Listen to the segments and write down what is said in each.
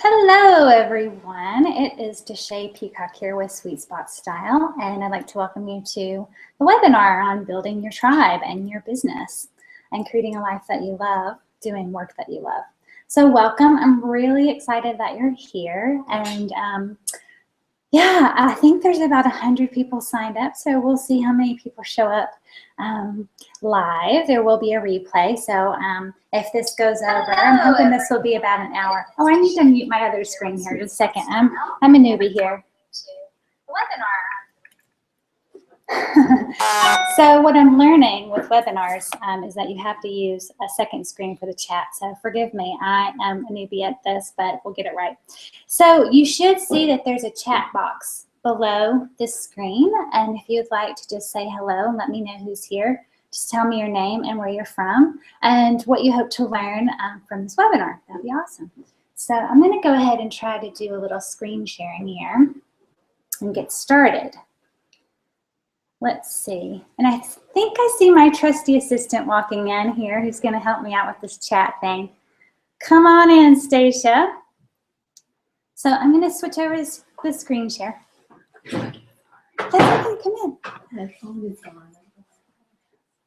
Hello everyone, it is Deshae Peacock here with Sweet Spot Style, and I'd like to welcome you to the webinar on building your tribe and your business and creating a life that you love, doing work that you love. So welcome, I'm really excited that you're here, and yeah, I think there's about 100 people signed up, so we'll see how many people show up live. There will be a replay, so if this goes over, I'm hoping this will be about an hour. Oh, I need to mute my other screen here just a second. I'm a newbie here. So what I'm learning with webinars is that you have to use a second screen for the chat. So forgive me, I am a newbie at this, but we'll get it right. So you should see that there's a chat box below this screen. And if you'd like to just say hello and let me know who's here, just tell me your name and where you're from and what you hope to learn from this webinar. That'd be awesome. So I'm going to go ahead and try to do a little screen sharing here and get started. Let's see. And I think I see my trusty assistant walking in here who's going to help me out with this chat thing. Come on in, Stacia. So I'm going to switch over to the screen share. That's okay, come in.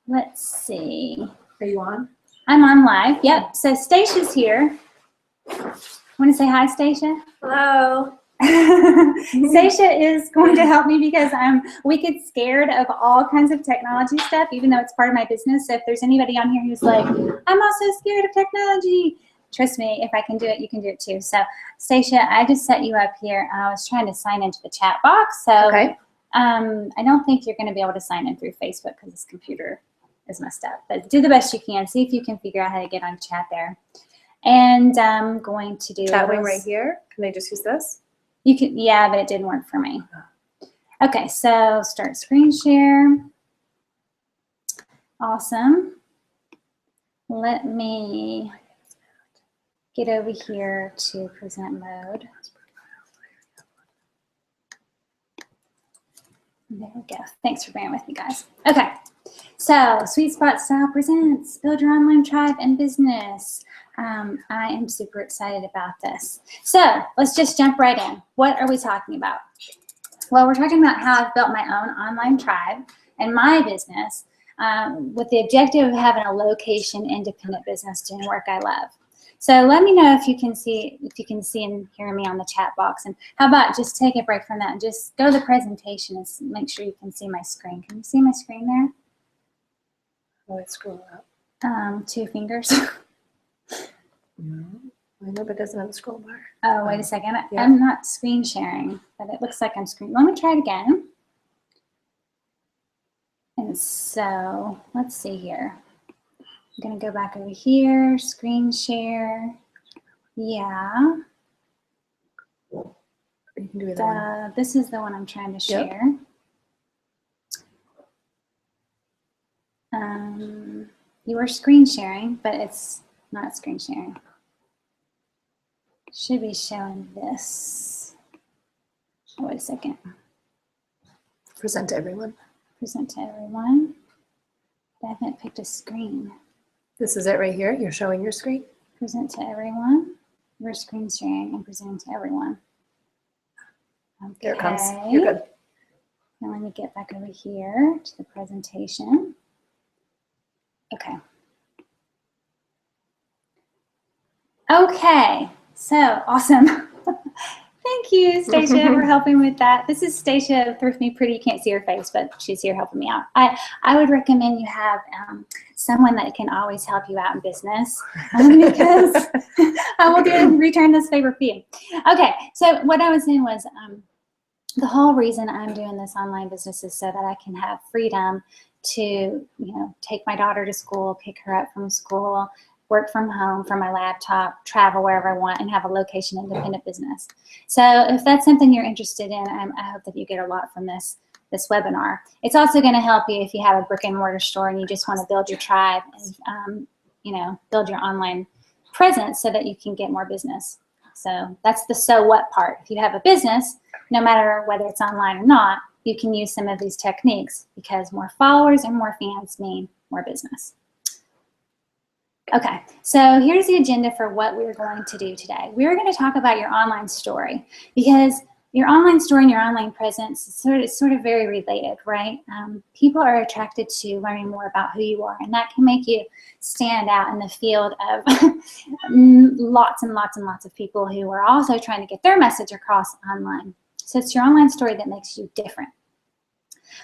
Let's see. Are you on? I'm on live. Yep. So Stacia's here. Want to say hi, Stacia? Hello. Stacia is going to help me because I'm wicked scared of all kinds of technology stuff, even though it's part of my business. So if there's anybody on here who's like, I'm also scared of technology, trust me, if I can do it, you can do it too. So Stacia, I just set you up here. I was trying to sign into the chat box. So okay. I don't think you're going to be able to sign in through Facebook because this computer is messed up. But do the best you can. See if you can figure out how to get on chat there. And I'm going to do chat wing right here. Can I just use this? You can, yeah, but it didn't work for me. Okay, so start screen share. Awesome. Let me get over here to present mode. There we go. Thanks for bearing with me, guys. Okay, so Sweet Spot Style presents Build Your Online Tribe and Business. I am super excited about this. So let's just jump right in. What are we talking about? Well, we're talking about how I've built my own online tribe and my business with the objective of having a location independent business doing work I love. So let me know if you can see and hear me on the chat box. And how about just take a break from that and just go to the presentation and make sure you can see my screen. Can you see my screen there? Oh, it's scroll up. 2 fingers. No, I know, but it doesn't have a scroll bar. Oh, wait a second. Yeah. I'm not screen sharing, but it looks like I'm screen. Let me try it again. And so let's see here. I'm going to go back over here, screen share. Yeah. You can do either one. This is the one I'm trying to share. Yep. You are screen sharing, but it's not screen sharing. Should be showing this. Oh, wait a second. Present to everyone. Present to everyone. I haven't picked a screen. This is it right here. You're showing your screen. Present to everyone. We're screen sharing and presenting to everyone. Okay. There it comes. You're good. Now let me get back over here to the presentation. Okay. Okay. So awesome. Thank you, Stacia, for helping with that. This is Stacia Thrift Me Pretty. You can't see her face, but she's here helping me out. I would recommend you have someone that can always help you out in business because I will return this favor for you. Okay, so what I was saying was the whole reason I'm doing this online business is so that I can have freedom to, take my daughter to school, pick her up from school, work from home from my laptop, travel wherever I want, and have a location independent business. So if that's something you're interested in, I hope that you get a lot from this webinar. It's also going to help you if you have a brick and mortar store and you just want to build your tribe and build your online presence so that you can get more business. So that's the so what part. If you have a business, no matter whether it's online or not, you can use some of these techniques because more followers and more fans mean more business. Okay, so here's the agenda for what we're going to do today. We're going to talk about your online story because your online story and your online presence is sort of very related, right? People are attracted to learning more about who you are, and that can make you stand out in the field of lots and lots and lots of people who are also trying to get their message across online. So it's your online story that makes you different.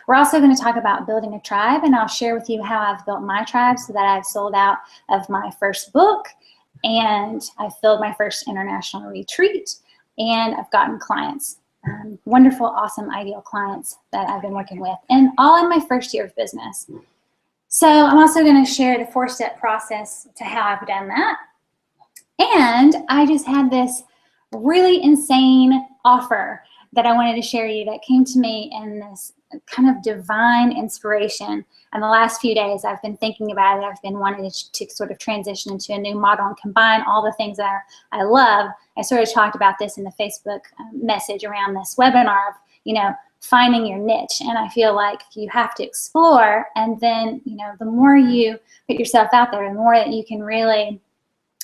We're also going to talk about building a tribe, and I'll share with you how I've built my tribe so that I've sold out of my first book, and I've filled my first international retreat, and I've gotten clients, wonderful, awesome, ideal clients that I've been working with, and all in my first year of business. So I'm also going to share the 4-step process to how I've done that. And I just had this really insane offer that I wanted to share you that came to me in this kind of divine inspiration. And the last few days I've been thinking about it. I've been wanting to sort of transition into a new model and combine all the things that I love. I sort of talked about this in the Facebook message around this webinar of, finding your niche. And I feel like you have to explore, and then, the more you put yourself out there, the more that you can really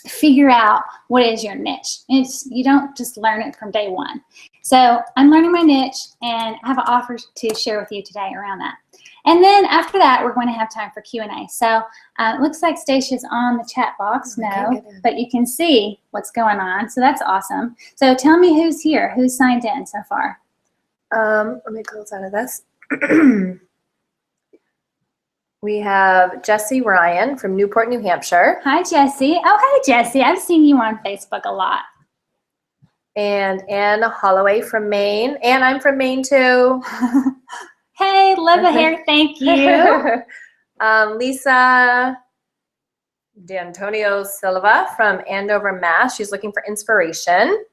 figure out what is your niche. You don't just learn it from day one. So I'm learning my niche, and I have an offer to share with you today around that. And then after that, we're going to have time for Q&A. So it looks like Stacia's on the chat box. No, but you can see what's going on. So that's awesome. So tell me who's here, who's signed in so far. Let me close out of this. We have Jesse Ryan from Newport, New Hampshire. Hi, Jesse. Oh, hi, Jesse. I've seen you on Facebook a lot. And Anne Holloway from Maine. And I'm from Maine, too. Hey, love the hair. Thank you. Lisa D'Antonio Silva from Andover, Mass. She's looking for inspiration.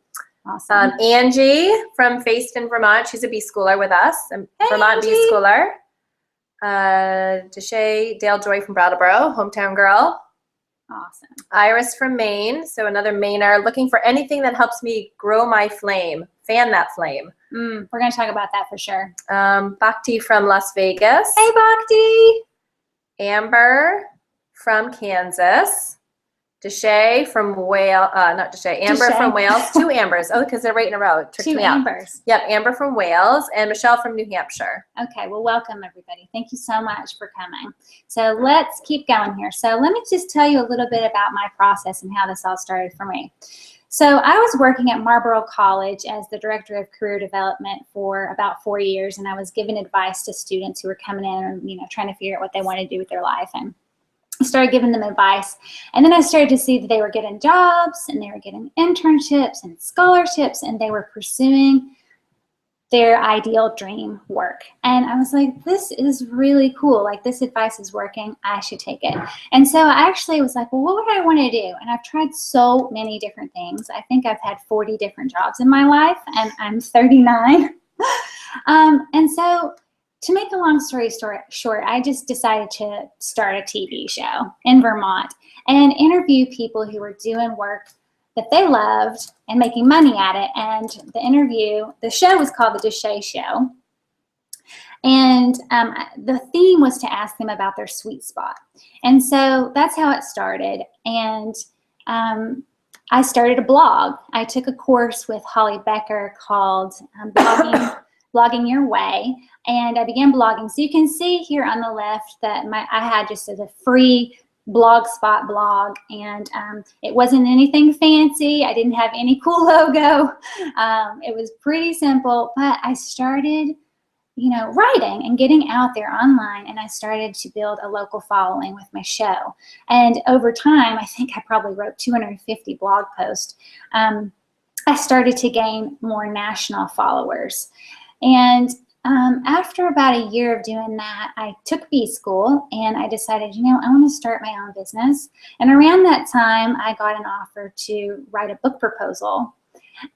Awesome. Angie from Facein, Vermont. She's a B-schooler with us. Hey, Vermont Angie. B-schooler. Deshay Dale Joy from Brattleboro, hometown girl. Awesome. Iris from Maine, so another Mainer, looking for anything that helps me grow my flame, fan that flame. We're going to talk about that for sure. Bhakti from Las Vegas. Hey, Bhakti. Amber from Kansas. Deshay from Wales, not Deshay, Amber Deshay. from Wales. 2 Ambers. Oh, because they're right in a row. It tricked 2 me out. Ambers. Yep, Amber from Wales and Michelle from New Hampshire. Okay, well, welcome, everybody. Thank you so much for coming. So let's keep going here. So let me just tell you a little bit about my process and how this all started for me. So I was working at Marlboro College as the Director of Career Development for about 4 years, and I was giving advice to students who were coming in and, trying to figure out what they wanted to do with their life. And I started giving them advice, and then I started to see that they were getting jobs, and they were getting internships and scholarships, and they were pursuing their ideal dream work. And I was like, this is really cool. Like, this advice is working. I should take it. And so I actually was like, well, what would I want to do? And I've tried so many different things. I think I've had 40 different jobs in my life, and I'm 39. And so to make a long story short, I just decided to start a TV show in Vermont and interview people who were doing work that they loved and making money at it. And the show was called The Deshay Show. And the theme was to ask them about their sweet spot. And so that's how it started. And I started a blog. I took a course with Holly Becker called Blogging Your Way, and I began blogging. So you can see here on the left that I had just as a free Blogspot blog, and it wasn't anything fancy. I didn't have any cool logo. It was pretty simple, but I started, writing and getting out there online, and I started to build a local following with my show. And over time, I think I probably wrote 250 blog posts. I started to gain more national followers. And after about a year of doing that, I took B school, and I decided, I want to start my own business. And around that time, I got an offer to write a book proposal.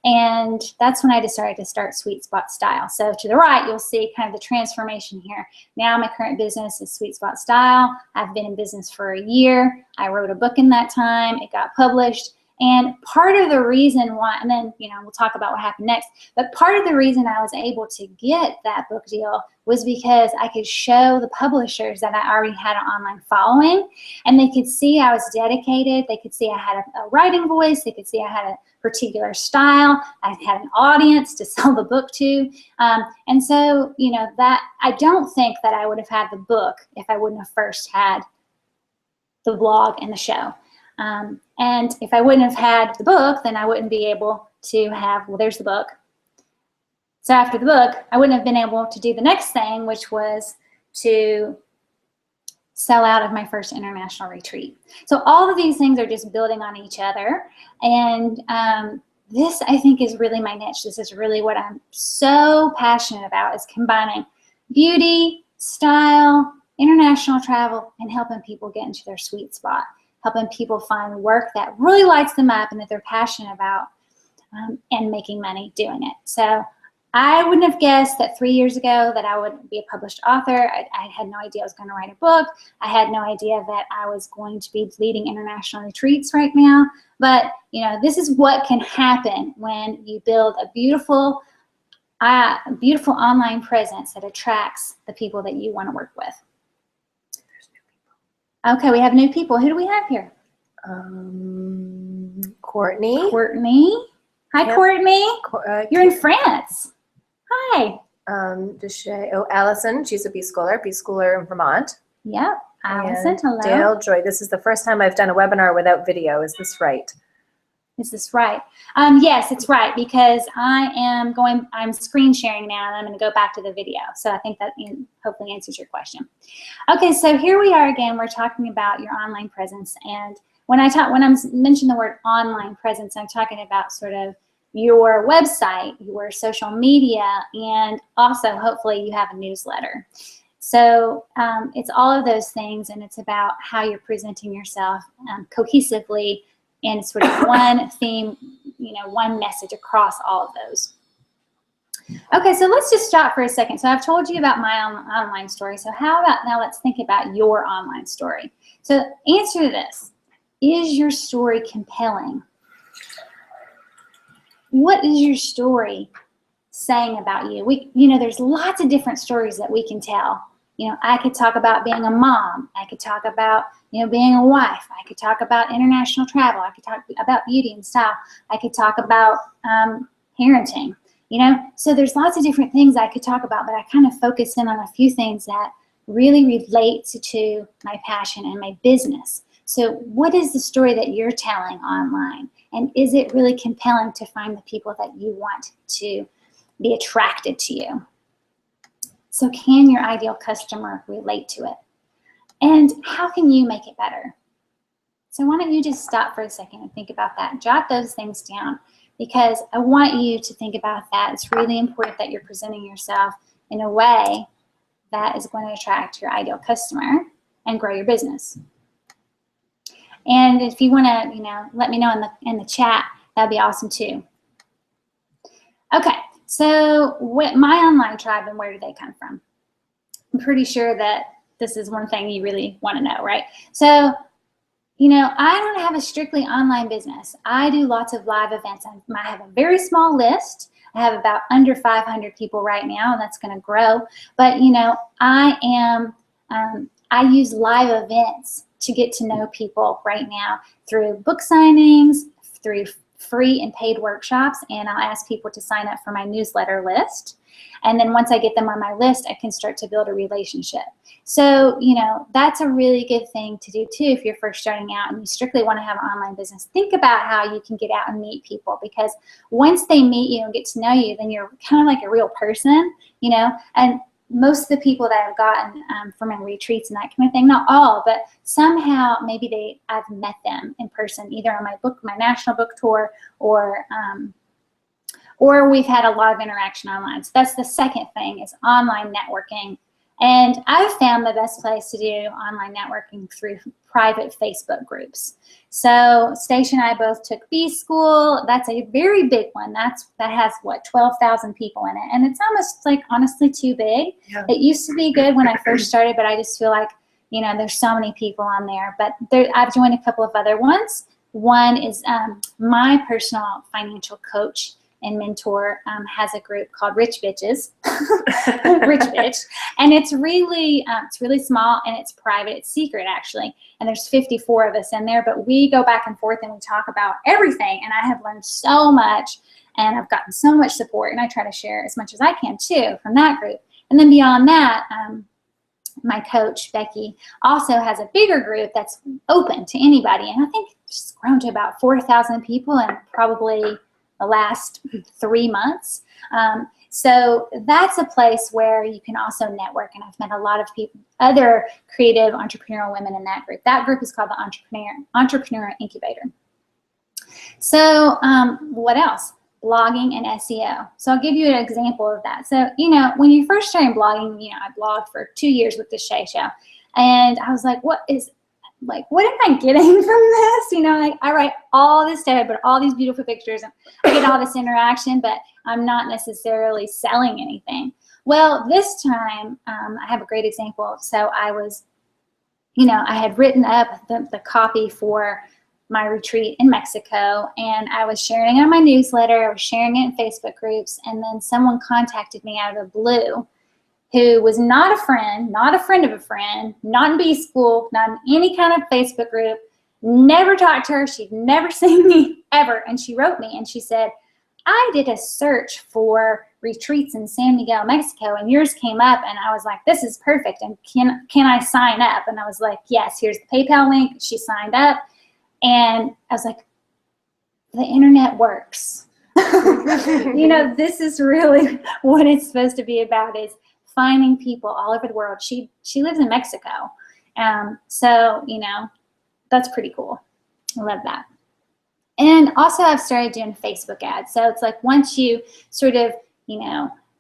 And that's when I decided to start Sweet Spot Style. So to the right, you'll see kind of the transformation here. Now my current business is Sweet Spot Style. I've been in business for a year. I wrote a book in that time. It got published. And part of the reason why, and then, we'll talk about what happened next, but part of the reason I was able to get that book deal was because I could show the publishers that I already had an online following, and they could see I was dedicated. They could see I had a writing voice. They could see I had a particular style. I had an audience to sell the book to. And so, that I don't think that I would have had the book if I wouldn't have first had the blog and the show. And if I wouldn't have had the book, then I wouldn't be able to have, well, there's the book. So after the book, I wouldn't have been able to do the next thing, which was to sell out of my first international retreat. So all of these things are just building on each other. And this, I think, is really my niche. This is really what I'm so passionate about, is combining beauty, style, international travel, and helping people get into their sweet spot, helping people find work that really lights them up and that they're passionate about, and making money doing it. So I wouldn't have guessed that 3 years ago that I would be a published author. I had no idea I was going to write a book. I had no idea that I was going to be leading international retreats right now. But, this is what can happen when you build a beautiful online presence that attracts the people that you want to work with. Okay, we have new people. Who do we have here? Courtney. Courtney. Hi, yep. Courtney. You're in France. Hi. Allison. She's a B-schooler in Vermont. Yep. Allison, hello. Dale Joy. This is the first time I've done a webinar without video. Is this right? Is this right? Yes, it's right, because I'm screen sharing now, and I'm going to go back to the video. So I think that hopefully answers your question. Okay, so here we are again. We're talking about your online presence. And when I mention the word online presence, I'm talking about sort of your website, your social media, and also hopefully you have a newsletter. So it's all of those things, and it's about how you're presenting yourself cohesively, and sort of one theme, one message across all of those. Okay, so let's just stop for a second. So I've told you about my online story. So how about now let's think about your online story. So answer this. Is your story compelling? What is your story saying about you? There's lots of different stories that we can tell. I could talk about being a mom. I could talk about, being a wife. I could talk about international travel. I could talk about beauty and style. I could talk about parenting, So there's lots of different things I could talk about, but I kind of focus in on a few things that really relate to my passion and my business. So what is the story that you're telling online? And is it really compelling to find the people that you want to be attracted to you? So can your ideal customer relate to it? And how can you make it better? So why don't you just stop for a second and think about that. Jot those things down, because I want you to think about that. It's really important that you're presenting yourself in a way that is going to attract your ideal customer and grow your business. And if you want to, let me know in the chat, that'd be awesome too. Okay. So my online tribe, and where do they come from? I'm pretty sure that this is one thing you really want to know, right? So, I don't have a strictly online business. I do lots of live events. I have a very small list. I have about under 500 people right now, and that's going to grow. But, I use live events to get to know people right now through book signings, through free and paid workshops, and I'll ask people to sign up for my newsletter list. And then once I get them on my list, I can start to build a relationship. So, that's a really good thing to do too if you're first starting out and you strictly want to have an online business. Think about how you can get out and meet people, because once they meet you and get to know you, then you're kind of like a real person, and most of the people that I've gotten from my retreats and that kind of thing, not all, but somehow maybe I've met them in person, either on my national book tour, or we've had a lot of interaction online. So that's the second thing, is online networking. And I've found the best place to do online networking through private Facebook groups. So Stacia and I both took B-School. That's a very big one. That has, 12,000 people in it. And it's almost honestly too big. Yeah. It used to be good when I first started, but I just feel like, there's so many people on there. But I've joined a couple of other ones. One is my personal financial coach and mentor has a group called Rich Bitches, Rich Bitch, and it's really small and it's private. It's secret actually, and there's 54 of us in there. But we go back and forth and we talk about everything. And I have learned so much, and I've gotten so much support. And I try to share as much as I can too from that group. And then beyond that, my coach Becky also has a bigger group that's open to anybody, and I think it's grown to about 4,000 people in probably the last 3 months. So that's a place where you can also network, and I've met a lot of people, other creative entrepreneurial women in that group. That group is called the Entrepreneur Incubator. So what else? Blogging and SEO. So I'll give you an example of that. So, when you first started blogging, I blogged for 2 years with the Shay Show, and I was like, what am I getting from this? I write all this stuff, I put all these beautiful pictures, and I get all this interaction, but I'm not necessarily selling anything. Well, this time, I have a great example. So I was, I had written up the copy for my retreat in Mexico, and I was sharing it on my newsletter, I was sharing it in Facebook groups, and then someone contacted me out of the blue who was not a friend of a friend, not in B school, not in any kind of Facebook group, never talked to her, she'd never seen me ever, and she wrote me and she said, I did a search for retreats in San Miguel, Mexico, and yours came up, and I was like, this is perfect, and can I sign up? And I was like, yes, here's the PayPal link. She signed up. And I was like, the internet works. This is really what it's supposed to be about, is finding people all over the world. She lives in Mexico. So, that's pretty cool. I love that. And also I've started doing Facebook ads. So it's like once you sort of,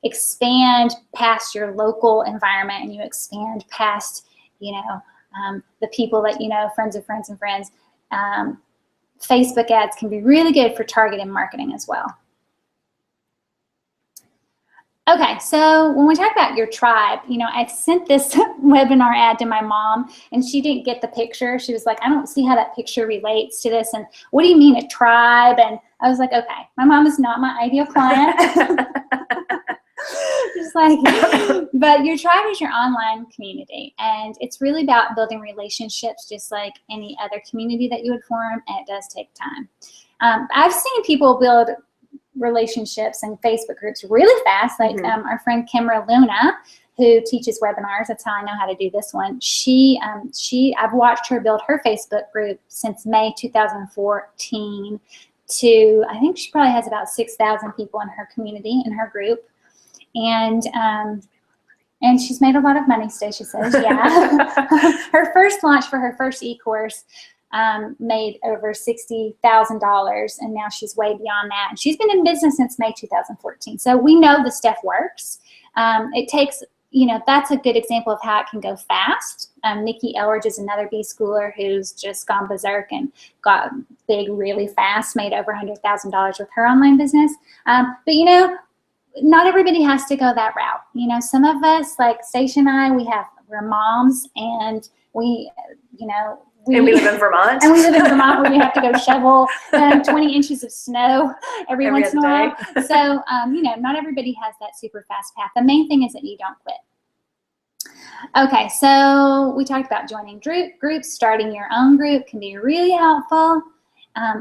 expand past your local environment and you expand past, the people that, friends of friends and friends, Facebook ads can be really good for targeted marketing as well. Okay, so when we talk about your tribe, I sent this webinar ad to my mom, and she didn't get the picture. She was like, I don't see how that picture relates to this, and what do you mean a tribe? And I was like, okay, my mom is not my ideal client. Just like, but your tribe is your online community, and it's really about building relationships just like any other community that you would form, and it does take time. I've seen people build relationships and Facebook groups really fast, like our friend Kimra Luna, who teaches webinars. That's how I know how to do this one. I've watched her build her Facebook group since May 2014 to, I think she probably has about 6,000 people in her community, in her group. And she's made a lot of money, Stacia says, yeah. Her first launch for her first e-course made over $60,000, and now she's way beyond that. And she's been in business since May 2014. So we know the stuff works. It takes, that's a good example of how it can go fast. Nikki Elridge is another B-schooler who's just gone berserk and got big really fast, made over $100,000 with her online business. But not everybody has to go that route. Some of us, like Stacia and I, we're moms, and we live in Vermont. And we live in Vermont, where we have to go shovel 20 inches of snow every once in a while. So, not everybody has that super fast path. The main thing is that you don't quit. Okay, so we talked about joining groups. Starting your own group can be really helpful.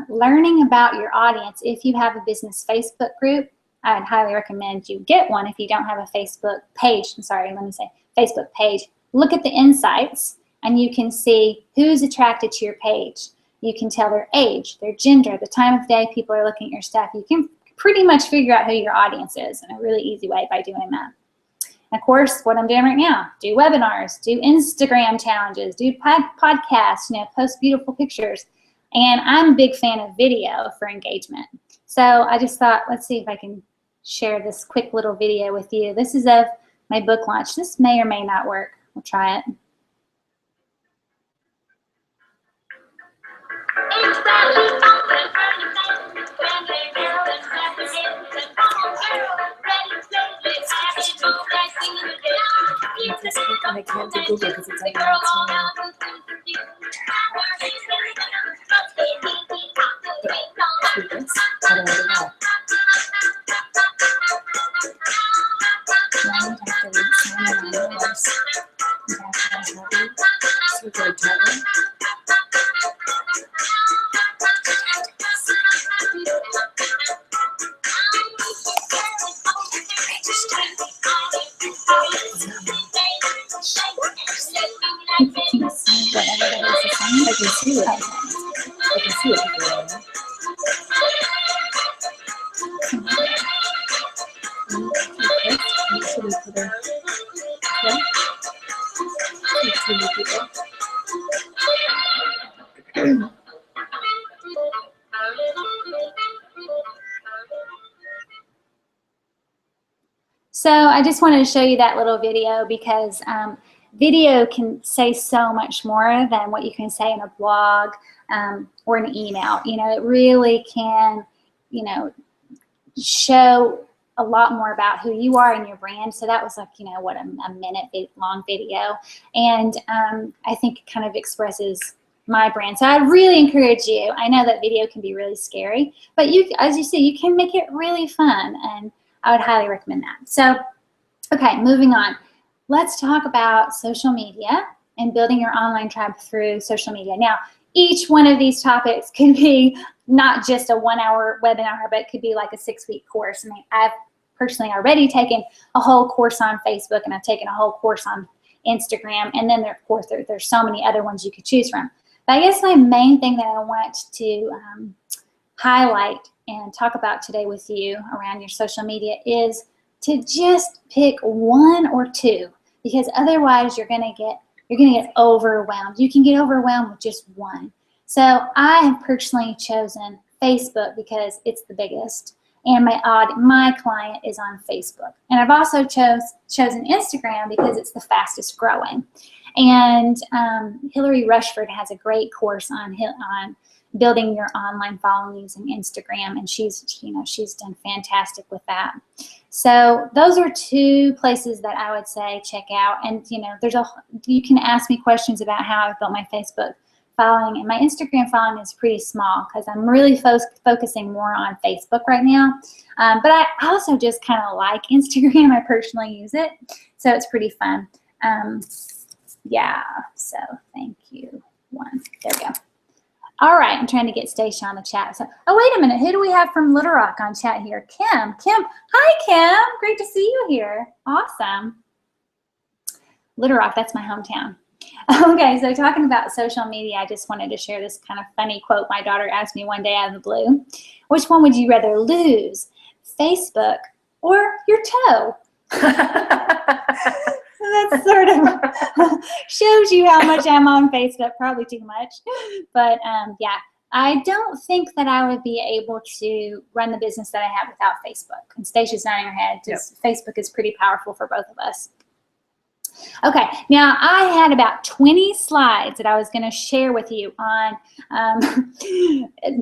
Learning about your audience. If you have a business Facebook group, I would highly recommend you get one. If you don't have a Facebook page, Facebook page, look at the insights, and you can see who's attracted to your page. You can tell their age, their gender, the time of day people are looking at your stuff. You can pretty much figure out who your audience is in a really easy way by doing that. And of course, what I'm doing right now, do webinars, do Instagram challenges, do podcasts, post beautiful pictures. And I'm a big fan of video for engagement. So I just thought, let's see if I can share this quick little video with you. This is of my book launch. This may or may not work. We'll try it. I can't do Google because it's like do this? How do I do that? Now you'd have to read some of the numbers. You'd have to help you. So very gently. Can you see whatever that is the same? I can see it. Okay. I can see it. So I just wanted to show you that little video because video can say so much more than what you can say in a blog or an email. You know, it really can, you know, show a lot more about who you are and your brand. So that was like, you know, what, a minute long video. And I think it kind of expresses my brand. So I really encourage you. I know that video can be really scary, but you, as you see, you can make it really fun, and I would highly recommend that. So, okay, moving on. Let's talk about social media and building your online tribe through social media. Now, each one of these topics could be not just a 1-hour webinar, but it could be like a 6-week course. I mean, I've personally already taken a whole course on Facebook, and I've taken a whole course on Instagram, and then of course there's so many other ones you could choose from. But I guess my main thing that I want to highlight and talk about today with you around your social media is to just pick 1 or 2, because otherwise you're gonna get overwhelmed. You can get overwhelmed with just 1. So I have personally chosen Facebook because it's the biggest, and my client is on Facebook. And I've also chosen Instagram because it's the fastest growing. And Hillary Rushford has a great course on building your online following using Instagram, and she's done fantastic with that. So those are 2 places that I would say check out. And you know, you can ask me questions about how I've built my Facebook following, and my Instagram following is pretty small because I'm really focusing more on Facebook right now. But I also just kind of like Instagram. I personally use it, so it's pretty fun. Yeah, so thank you. 1. There we go. All right, I'm trying to get Stacia on the chat. So, oh, wait a minute. Who do we have from Little Rock on chat here? Kim. Kim. Hi, Kim. Great to see you here. Awesome. Little Rock, that's my hometown. Okay, so talking about social media, I just wanted to share this kind of funny quote my daughter asked me one day out of the blue. Which one would you rather lose, Facebook or your toe? That sort of shows you how much I'm on Facebook, probably too much. But yeah, I don't think that I would be able to run the business that I have without Facebook. And Stacia's nodding her head because Facebook is pretty powerful for both of us. Okay, now I had about 20 slides that I was going to share with you on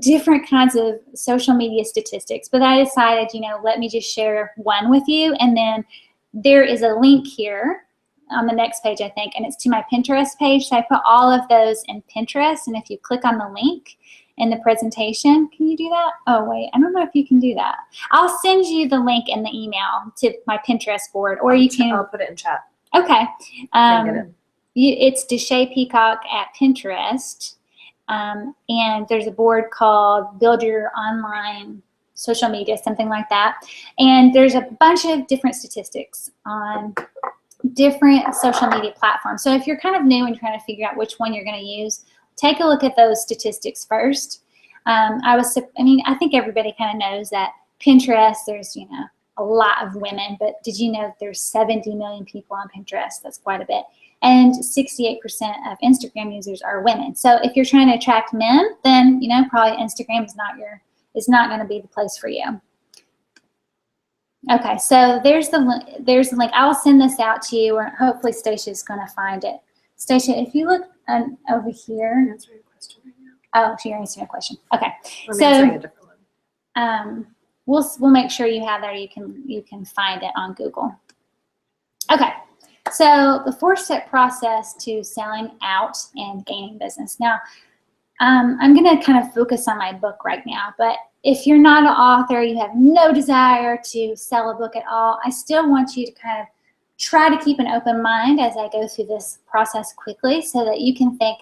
different kinds of social media statistics, but I decided, you know, let me just share one with you, and then there is a link here on the next page, I think, and it's to my Pinterest page. So I put all of those in Pinterest, and if you click on the link in the presentation, can you do that? Oh, wait, I don't know if you can do that. I'll send you the link in the email to my Pinterest board, or you can. I'll put it in chat. Okay. It's Deshae Peacock at Pinterest, and there's a board called Build Your Online Social Media, something like that. And there's a bunch of different statistics on different social media platforms. So if you're kind of new and trying to figure out which one you're going to use, take a look at those statistics first. I think everybody kind of knows that Pinterest, there's, you know, a lot of women, but did you know that there's 70 million people on Pinterest? That's quite a bit. And 68% of Instagram users are women. So if you're trying to attract men, then, you know, probably Instagram is not going to be the place for you. Okay, so there's the link. I'll send this out to you, or hopefully Stacia's going to find it. Stacia, if you look over here. I'm answering a question right now. Oh, you're answering a question. Okay. I'm answering a different one. We'll make sure you have that. You can find it on Google. Okay, so the 4-step process to selling out and gaining business. Now, I'm going to kind of focus on my book right now, but if you're not an author, you have no desire to sell a book at all, I still want you to kind of try to keep an open mind as I go through this process quickly so that you can think,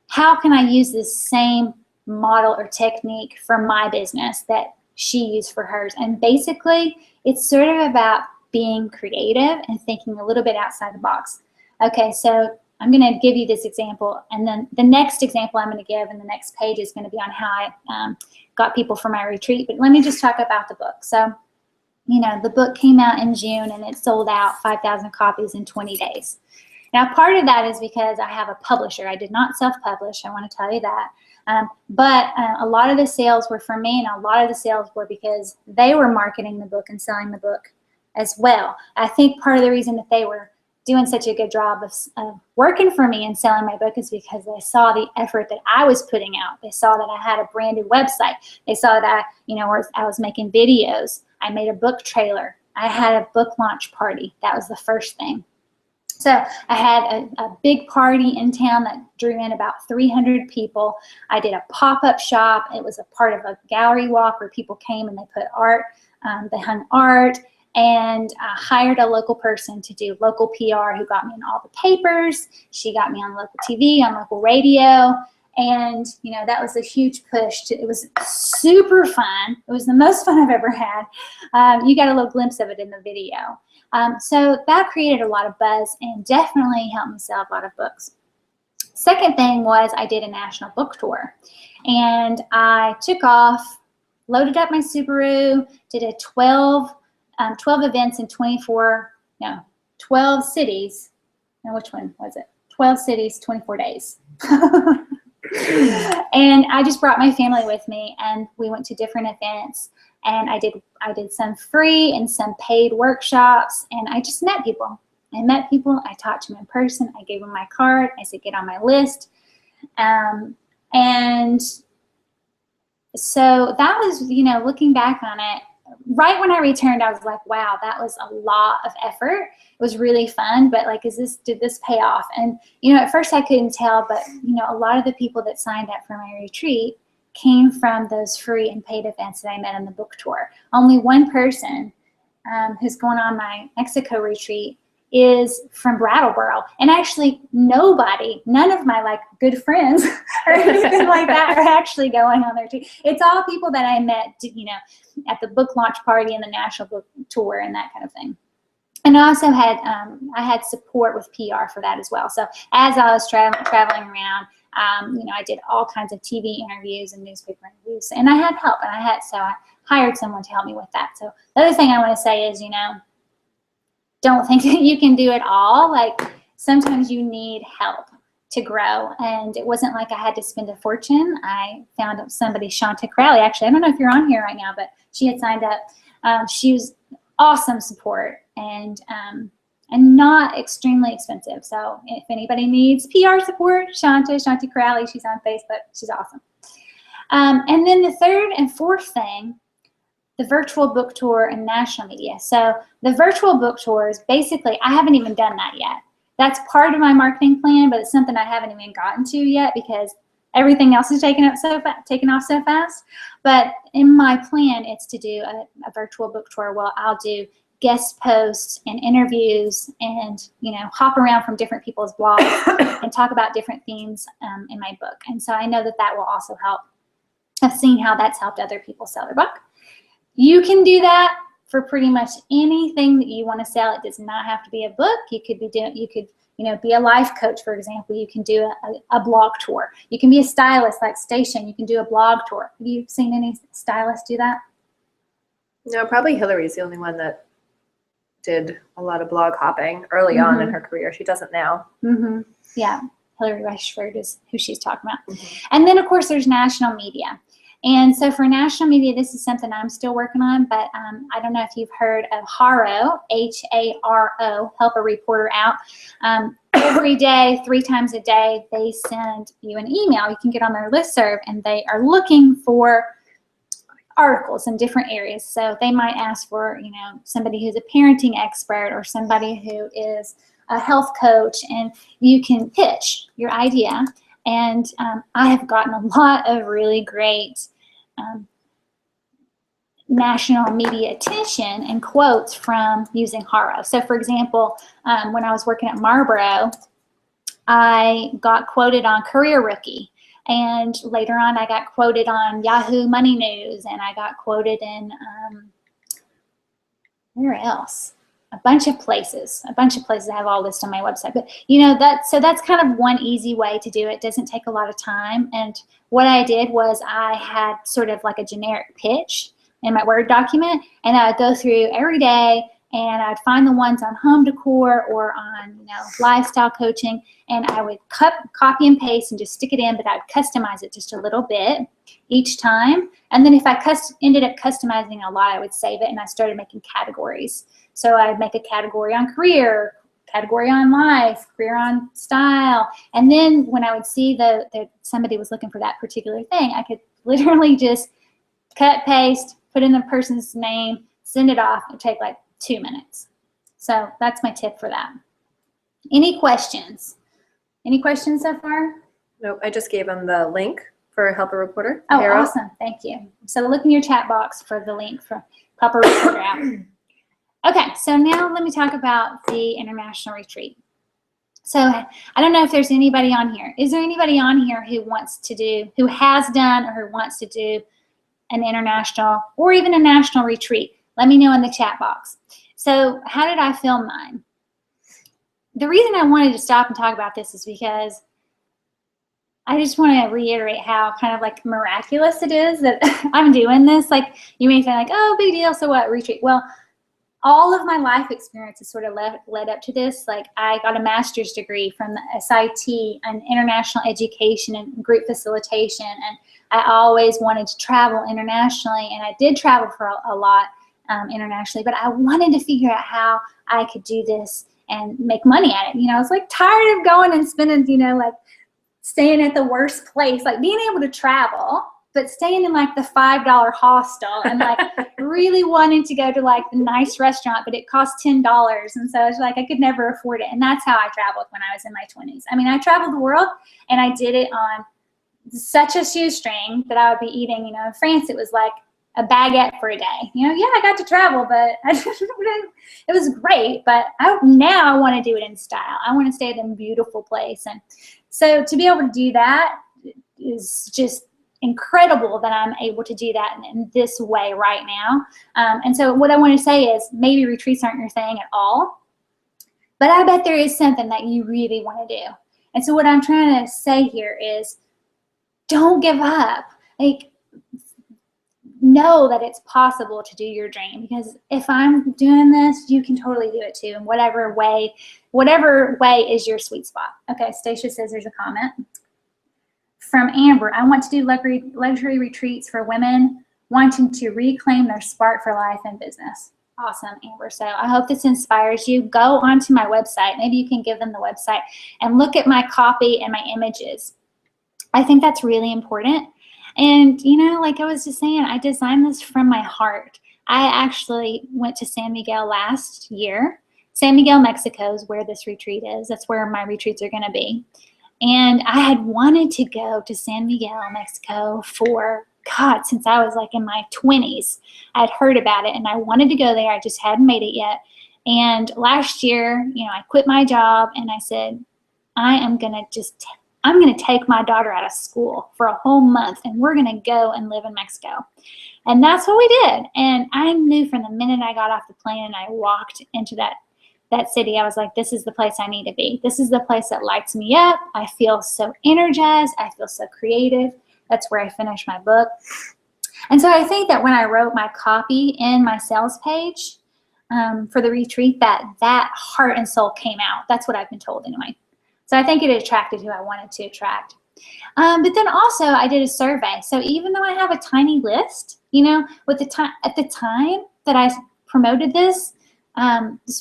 how can I use this same model or technique for my business that she used for hers? And basically, it's sort of about being creative and thinking a little bit outside the box. Okay, so I'm going to give you this example, and then the next example I'm going to give in the next page is going to be on how I got people for my retreat. But let me just talk about the book. So, you know, the book came out in June, and it sold out 5,000 copies in 20 days. Now, part of that is because I have a publisher. I did not self-publish. I want to tell you that. But a lot of the sales were for me, and a lot of the sales were because they were marketing the book and selling the book as well. I think part of the reason that they were doing such a good job of working for me and selling my book is because they saw the effort that I was putting out. They saw that I had a branded website. They saw that, you know, I was making videos. I made a book trailer. I had a book launch party. That was the first thing. So I had a big party in town that drew in about 300 people. I did a pop-up shop. It was a part of a gallery walk where people came and they put art, they hung art, and I hired a local person to do local PR who got me in all the papers. She got me on local TV, on local radio, and you know, that was a huge push. It was super fun. It was the most fun I've ever had. You got a little glimpse of it in the video. So that created a lot of buzz and definitely helped me sell a lot of books. Second thing was I did a national book tour, and I took off, loaded up my Subaru, did a 12 events in 12 cities. Now, which one was it? 12 cities, 24 days. And I just brought my family with me, and we went to different events, and I did some free and some paid workshops, and I just met people. I talked to them in person, I gave them my card, I said, get on my list. And so that was, you know, looking back on it, right when I returned, I was like, wow, that was a lot of effort. It was really fun, but like, did this pay off? And, you know, at first I couldn't tell, but, you know, a lot of the people that signed up for my retreat came from those free and paid events that I met on the book tour. Only one person who's going on my Mexico retreat is from Brattleboro. And actually none of my like good friends or anything like that are actually going on there too. It's all people that I met, you know, at the book launch party and the national book tour and that kind of thing. And I also had, I had support with PR for that as well. So as I was traveling around, you know, I did all kinds of TV interviews and newspaper interviews, and I had help, and so I hired someone to help me with that. So the other thing I want to say is, you know, don't think that you can do it all. Like, sometimes you need help to grow, and it wasn't like I had to spend a fortune. I found somebody, Shanta Crowley, actually, I don't know if you're on here right now, but she had signed up. She was awesome support, and not extremely expensive. So if anybody needs PR support, Shanta Crowley, she's on Facebook. She's awesome. And then the third and fourth thing, the virtual book tour and national media. So the virtual book tours, basically, I haven't even done that yet. That's part of my marketing plan, but it's something I haven't even gotten to yet because everything else is taken off so fast. But in my plan, it's to do a virtual book tour. Well, I'll do guest posts and interviews, and you know, hop around from different people's blogs and talk about different themes in my book. And so I know that that will also help. I've seen how that's helped other people sell their book. You can do that for pretty much anything that you want to sell. It does not have to be a book. You could you know, be a life coach, for example. You can do a blog tour. You can be a stylist like Station. You can do a blog tour. Have you seen any stylists do that? No, probably Hillary's the only one that did a lot of blog hopping early on in her career. She doesn't now. Yeah, Hillary Rushford is who she's talking about. And then, of course, there's national media. And so for national media, this is something I'm still working on, but I don't know if you've heard of HARO, H-A-R-O, Help a Reporter Out. Every day, 3 times a day, they send you an email. You can get on their listserv, and they are looking for articles in different areas. So they might ask for, you know, somebody who's a parenting expert or somebody who is a health coach, and you can pitch your idea. And I have gotten a lot of really great national media attention and quotes from using Haro. So for example, when I was working at Marlboro, I got quoted on Career Rookie. And later on, I got quoted on Yahoo Money News, and I got quoted in, where else? A bunch of places. I have all this on my website. But that's kind of one easy way to do it. It doesn't take a lot of time. And what I did was I had sort of like a generic pitch in my Word document, and I would go through every day, and I'd find the ones on home decor or on lifestyle coaching, and I would copy and paste and just stick it in, but I'd customize it just a little bit each time. And then if I ended up customizing a lot, I would save it, and I started making categories. So I'd make a category on career, category on life, career on style. And then when I would see that somebody was looking for that particular thing, I could literally just cut, paste, put in the person's name, send it off. It would take like 2 minutes. So that's my tip for that. Any questions? Any questions so far? Nope, I just gave him the link for Help a Reporter. Oh, awesome. Thank you. So look in your chat box for the link for Help a Reporter app. Okay, so now let me talk about the international retreat. So I don't know if there's anybody on here. Is there anybody on here who has done or who wants to do an international or even a national retreat? Let me know in the chat box. So how did I film mine? The reason I wanted to stop and talk about this is because I just want to reiterate how kind of like miraculous it is that I'm doing this. Like you may think like, oh, big deal, so what, retreat? Well, all of my life experiences sort of led up to this. Like I got a master's degree from the SIT and international education and group facilitation. And I always wanted to travel internationally. And I did travel for a lot internationally, but I wanted to figure out how I could do this and make money at it. I was like tired of going and spending, like staying at the worst place, like being able to travel, but staying in like the $5 hostel and like really wanting to go to like the nice restaurant, but it cost $10. And so it's like I could never afford it. And that's how I traveled when I was in my 20s. I mean, I traveled the world and I did it on such a shoestring that I would be eating, in France, it was like a baguette for a day. Yeah, I got to travel, but it was great. But now I want to do it in style. I want to stay in a beautiful place. And so to be able to do that is just incredible that I'm able to do that in this way right now. And so what I want to say is maybe retreats aren't your thing at all, but I bet there is something that you really want to do. And so what I'm trying to say here is don't give up. Like, know that it's possible to do your dream, because if I'm doing this, you can totally do it too, in whatever way is your sweet spot. Okay, Stacia says there's a comment from Amber. I want to do luxury retreats for women wanting to reclaim their spark for life and business. Awesome, Amber. So I hope this inspires you. Go onto my website. Maybe you can give them the website and look at my copy and my images. I think that's really important. And, like I was just saying, I designed this from my heart. I actually went to San Miguel last year. San Miguel, Mexico is where this retreat is. That's where my retreats are going to be. And I had wanted to go to San Miguel, Mexico since I was like in my 20s. I'd heard about it and I wanted to go there. I just hadn't made it yet. And last year, I quit my job and I said, I'm going to take my daughter out of school for a whole month and we're going to go and live in Mexico. And that's what we did. And I knew from the minute I got off the plane and I walked into that city, I was like, this is the place I need to be. This is the place that lights me up. I feel so energized. I feel so creative. That's where I finished my book. And so I think that when I wrote my copy in my sales page for the retreat, that heart and soul came out. That's what I've been told anyway. So I think it attracted who I wanted to attract. But then also I did a survey. So even though I have a tiny list, at the time that I promoted this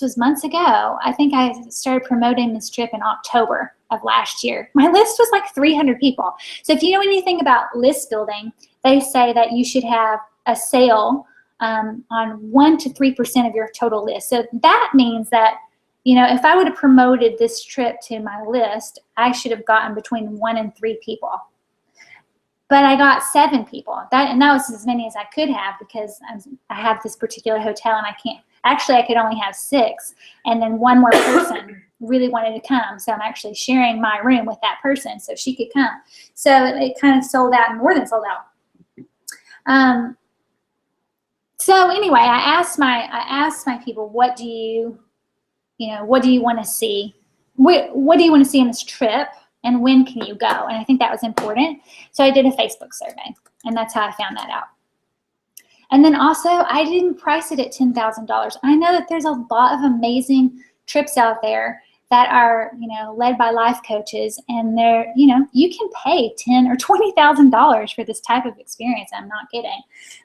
was months ago. I think I started promoting this trip in October of last year. My list was like 300 people. So if you know anything about list building, they say that you should have a sale on 1 to 3% of your total list. So that means that if I would have promoted this trip to my list, I should have gotten between 1 and 3 people. But I got 7 people. And that was as many as I could have because I have this particular hotel and I can't. Actually, I could only have 6. And then one more person really wanted to come. So I'm actually sharing my room with that person so she could come. So it kind of sold out, more than sold out. So anyway, I asked my people, what do you want to see? What do you want to see in this trip? And when can you go? And I think that was important. So I did a Facebook survey, and that's how I found that out. And then also, I didn't price it at $10,000. I know that there's a lot of amazing trips out there that are, led by life coaches, and they're, you can pay $10,000 or $20,000 for this type of experience. I'm not kidding.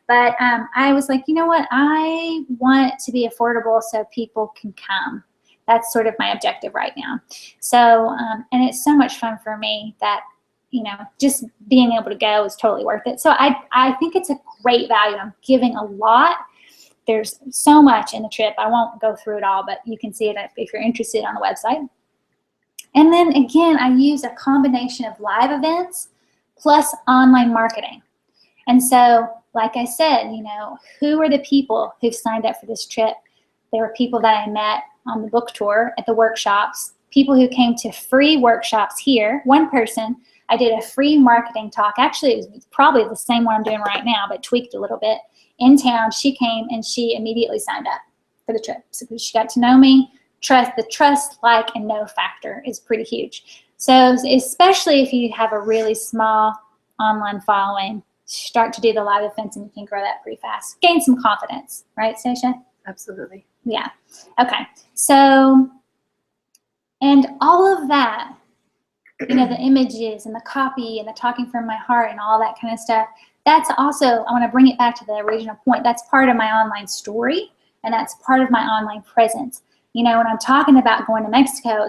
But I was like, you know what? I want it to be affordable so people can come. That's sort of my objective right now. So, and it's so much fun for me that, just being able to go is totally worth it. So I think it's a great value. I'm giving a lot. There's so much in the trip. I won't go through it all, but you can see it if you're interested on the website. And then again, I use a combination of live events plus online marketing. And so, like I said, who are the people who've signed up for this trip? There were people that I met on the book tour, at the workshops, people who came to free workshops here. One person, I did a free marketing talk. Actually, it was probably the same one I'm doing right now, but tweaked a little bit. In town, she came and she immediately signed up for the trip. So she got to know me. The trust, like, and know factor is pretty huge. So especially if you have a really small online following, start to do the live events and you can grow that pretty fast. Gain some confidence, right, Stacia? Absolutely. Yeah. Okay. So, and all of that, the images and the copy and the talking from my heart and all that kind of stuff, that's also, I want to bring it back to the original point. That's part of my online story, and that's part of my online presence. When I'm talking about going to Mexico,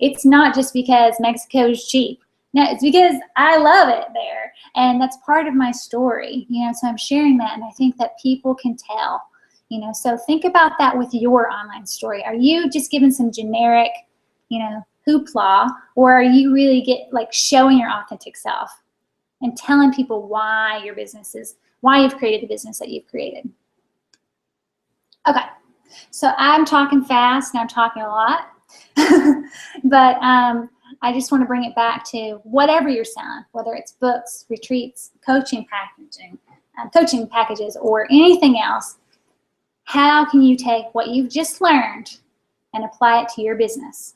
it's not just because Mexico is cheap. No, it's because I love it there, and that's part of my story. So I'm sharing that, and I think that people can tell. So think about that with your online story. Are you just giving some generic, hoopla, or are you really showing your authentic self and telling people why you've created the business that you've created? Okay, so I'm talking fast and I'm talking a lot, but I just want to bring it back to whatever you're selling, whether it's books, retreats, coaching packages, or anything else. How can you take what you've just learned and apply it to your business?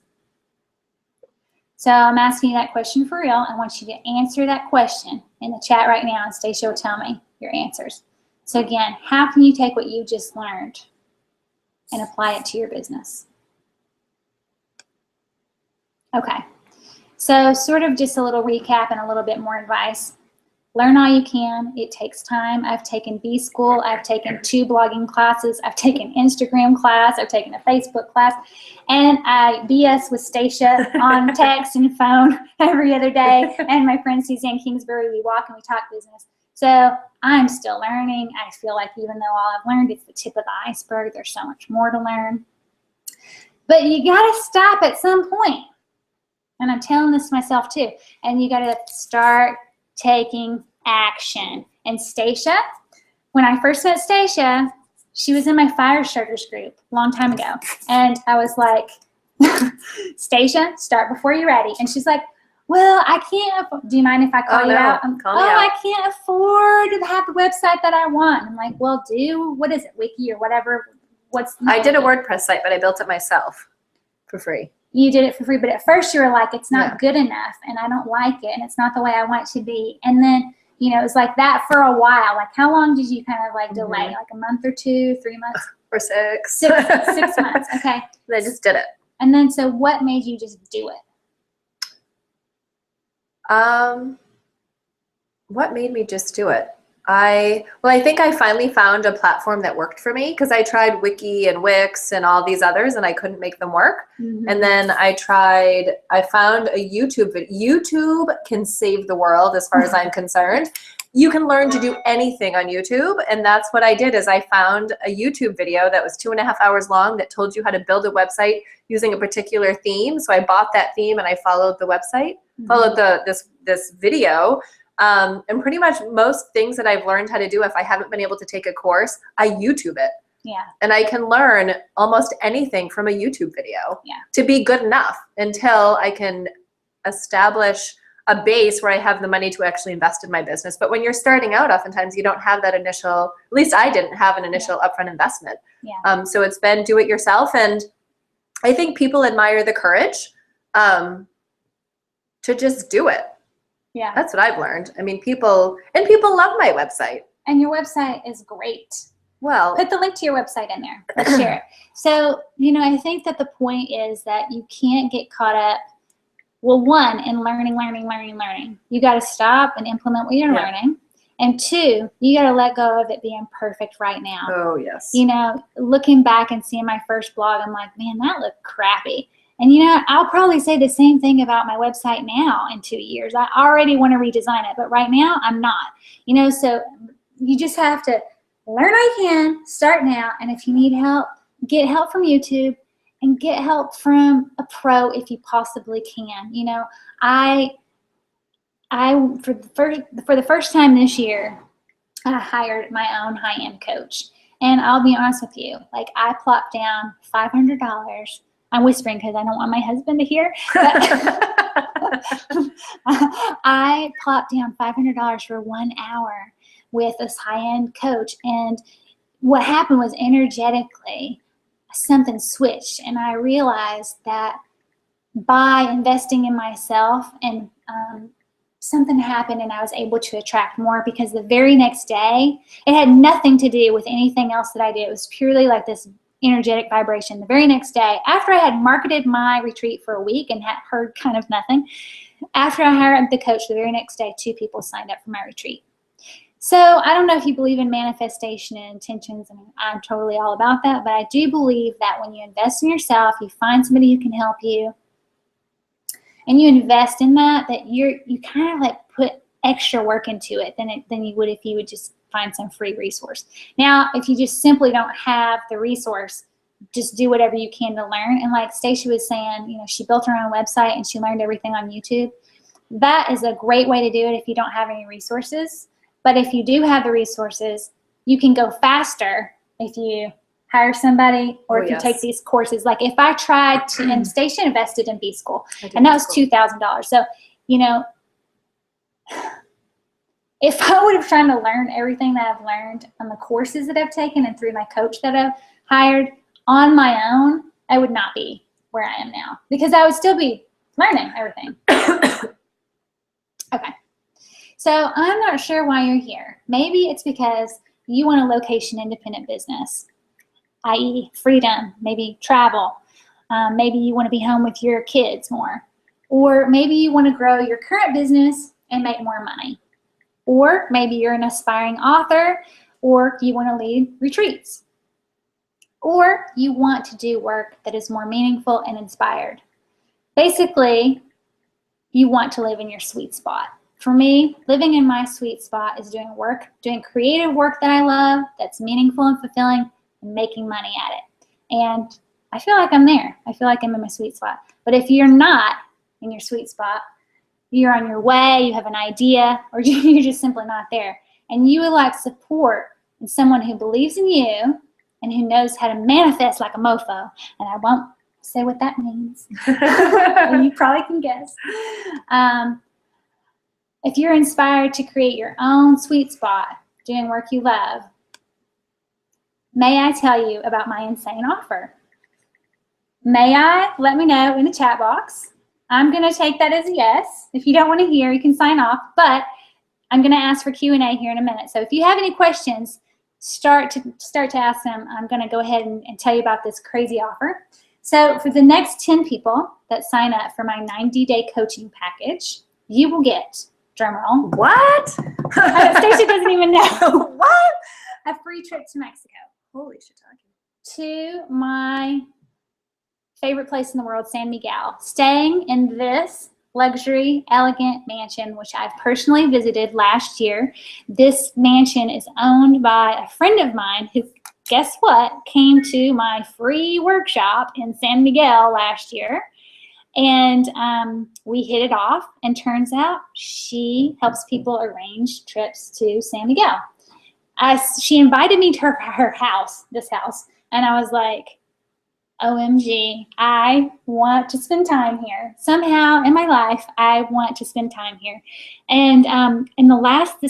So I'm asking you that question for real. I want you to answer that question in the chat right now, and Stacia will tell me your answers. So again, how can you take what you just learned and apply it to your business? Okay, so sort of just a little recap and a little bit more advice. Learn all you can. It takes time. I've taken B-School. I've taken 2 blogging classes. I've taken Instagram class. I've taken a Facebook class. And I BS with Stacia on text and phone every other day. And my friend Suzanne Kingsbury, we walk and we talk business. So I'm still learning. I feel like even though all I've learned, it's the tip of the iceberg. There's so much more to learn. But you got to stop at some point. And I'm telling this to myself too. And you got to start taking action. And Stacia, when I first met Stacia, she was in my fire starters group a long time ago. And I was like, Stacia, start before you're ready. And she's like, well, I can't, do you mind if I call you out? Call me out. I can't afford to have the website that I want. I'm like, well, what is it, Wiki or whatever? I did a WordPress site, but I built it myself for free. You did it for free, but at first you were like, it's not good enough, and I don't like it, and it's not the way I want it to be. And then, it was like that for a while. Like, how long did you kind of delay? Like a month or 2, 3 months? Or 6. 6 months, okay. And I just did it. And then, so what made you just do it? What made me just do it? I think I finally found a platform that worked for me, because I tried Wiki and Wix and all these others and I couldn't make them work. Mm-hmm. And then I found a YouTube video. YouTube can save the world as far as I'm concerned. You can learn to do anything on YouTube, and that's what I did. Is I found a YouTube video that was 2.5 hours long that told you how to build a website using a particular theme. So I bought that theme and I followed the website, followed this video. And pretty much most things that I've learned how to do, if I haven't been able to take a course, I YouTube it. Yeah. And I can learn almost anything from a YouTube video Yeah. to be good enough until I can establish a base where I have the money to actually invest in my business. But when you're starting out, oftentimes you don't have that initial, at least I didn't have an initial upfront investment. Yeah. So it's been do it yourself. And I think people admire the courage to just do it. Yeah. That's what I've learned. I mean, people love my website. And your website is great. Well, put the link to your website in there. Let's share it. So, I think that the point is that you can't get caught up, well, one, in learning. You got to stop and implement what you're learning. And two, you got to let go of it being perfect right now. Oh, yes. Looking back and seeing my first blog, I'm like, man, that looked crappy. And, I'll probably say the same thing about my website now in 2 years. I already want to redesign it, but right now I'm not. So you just have to learn I can, start now, and if you need help, get help from YouTube and get help from a pro if you possibly can. I for the first time this year, I hired my own high-end coach. And I'll be honest with you, like I plopped down $500. I'm whispering because I don't want my husband to hear. I plopped down $500 for 1 hour with this high-end coach, and what happened was energetically something switched, and I realized that by investing in myself and something happened, and I was able to attract more, because the very next day, it had nothing to do with anything else that I did. It was purely like this energetic vibration. The very next day, after I had marketed my retreat for a week and had heard kind of nothing, after I hired the coach, the very next day, 2 people signed up for my retreat. So I don't know if you believe in manifestation and intentions, and I'm totally all about that, but I do believe that when you invest in yourself, you find somebody who can help you, and you invest in that you kind of like put extra work into it than you would if you would just find some free resource. Now, if you just simply don't have the resource, just do whatever you can to learn. And like Stacia was saying, she built her own website and she learned everything on YouTube. That is a great way to do it if you don't have any resources. But if you do have the resources, you can go faster if you hire somebody or if you take these courses. Like if I tried to, and Stacia invested in B-School, and that was $2,000. So, if I would have tried to learn everything that I've learned on the courses that I've taken and through my coach that I've hired on my own, I would not be where I am now, because I would still be learning everything. Okay. So I'm not sure why you're here. Maybe it's because you want a location-independent business, i.e. freedom, maybe travel. Maybe you want to be home with your kids more. Or maybe you want to grow your current business and make more money. Or maybe you're an aspiring author, or you want to lead retreats. Or you want to do work that is more meaningful and inspired. Basically, you want to live in your sweet spot. For me, living in my sweet spot is doing creative work that I love, that's meaningful and fulfilling, and making money at it. And I feel like I'm there. I feel like I'm in my sweet spot. But if you're not in your sweet spot, you're on your way, you have an idea, or you're just simply not there, and you would like support in someone who believes in you and who knows how to manifest like a mofo, and I won't say what that means. You probably can guess. If you're inspired to create your own sweet spot, doing work you love, may I tell you about my insane offer? May I? Let me know in the chat box. I'm going to take that as a yes. If you don't want to hear, you can sign off, but I'm going to ask for Q&A here in a minute. So if you have any questions, start to ask them. I'm going to go ahead and tell you about this crazy offer. So for the next 10 people that sign up for my 90-day coaching package, you will get, drumroll. What? Stacia doesn't even know. What? A free trip to Mexico. Holy shit. To my favorite place in the world, San Miguel. Staying in this luxury, elegant mansion, which I've personally visited last year. This mansion is owned by a friend of mine who, guess what, came to my free workshop in San Miguel last year. And we hit it off, and turns out she helps people arrange trips to San Miguel. She invited me to her house, this house, and I was like, OMG, I want to spend time here. Somehow in my life, I want to spend time here. And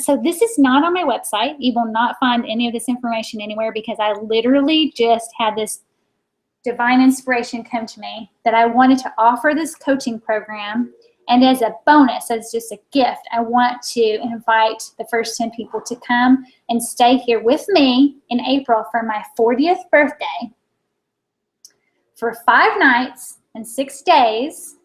so this is not on my website. You will not find any of this information anywhere, because I literally just had this divine inspiration come to me that I wanted to offer this coaching program. And as a bonus, as just a gift, I want to invite the first 10 people to come and stay here with me in April for my 40th birthday for 5 nights and 6 days.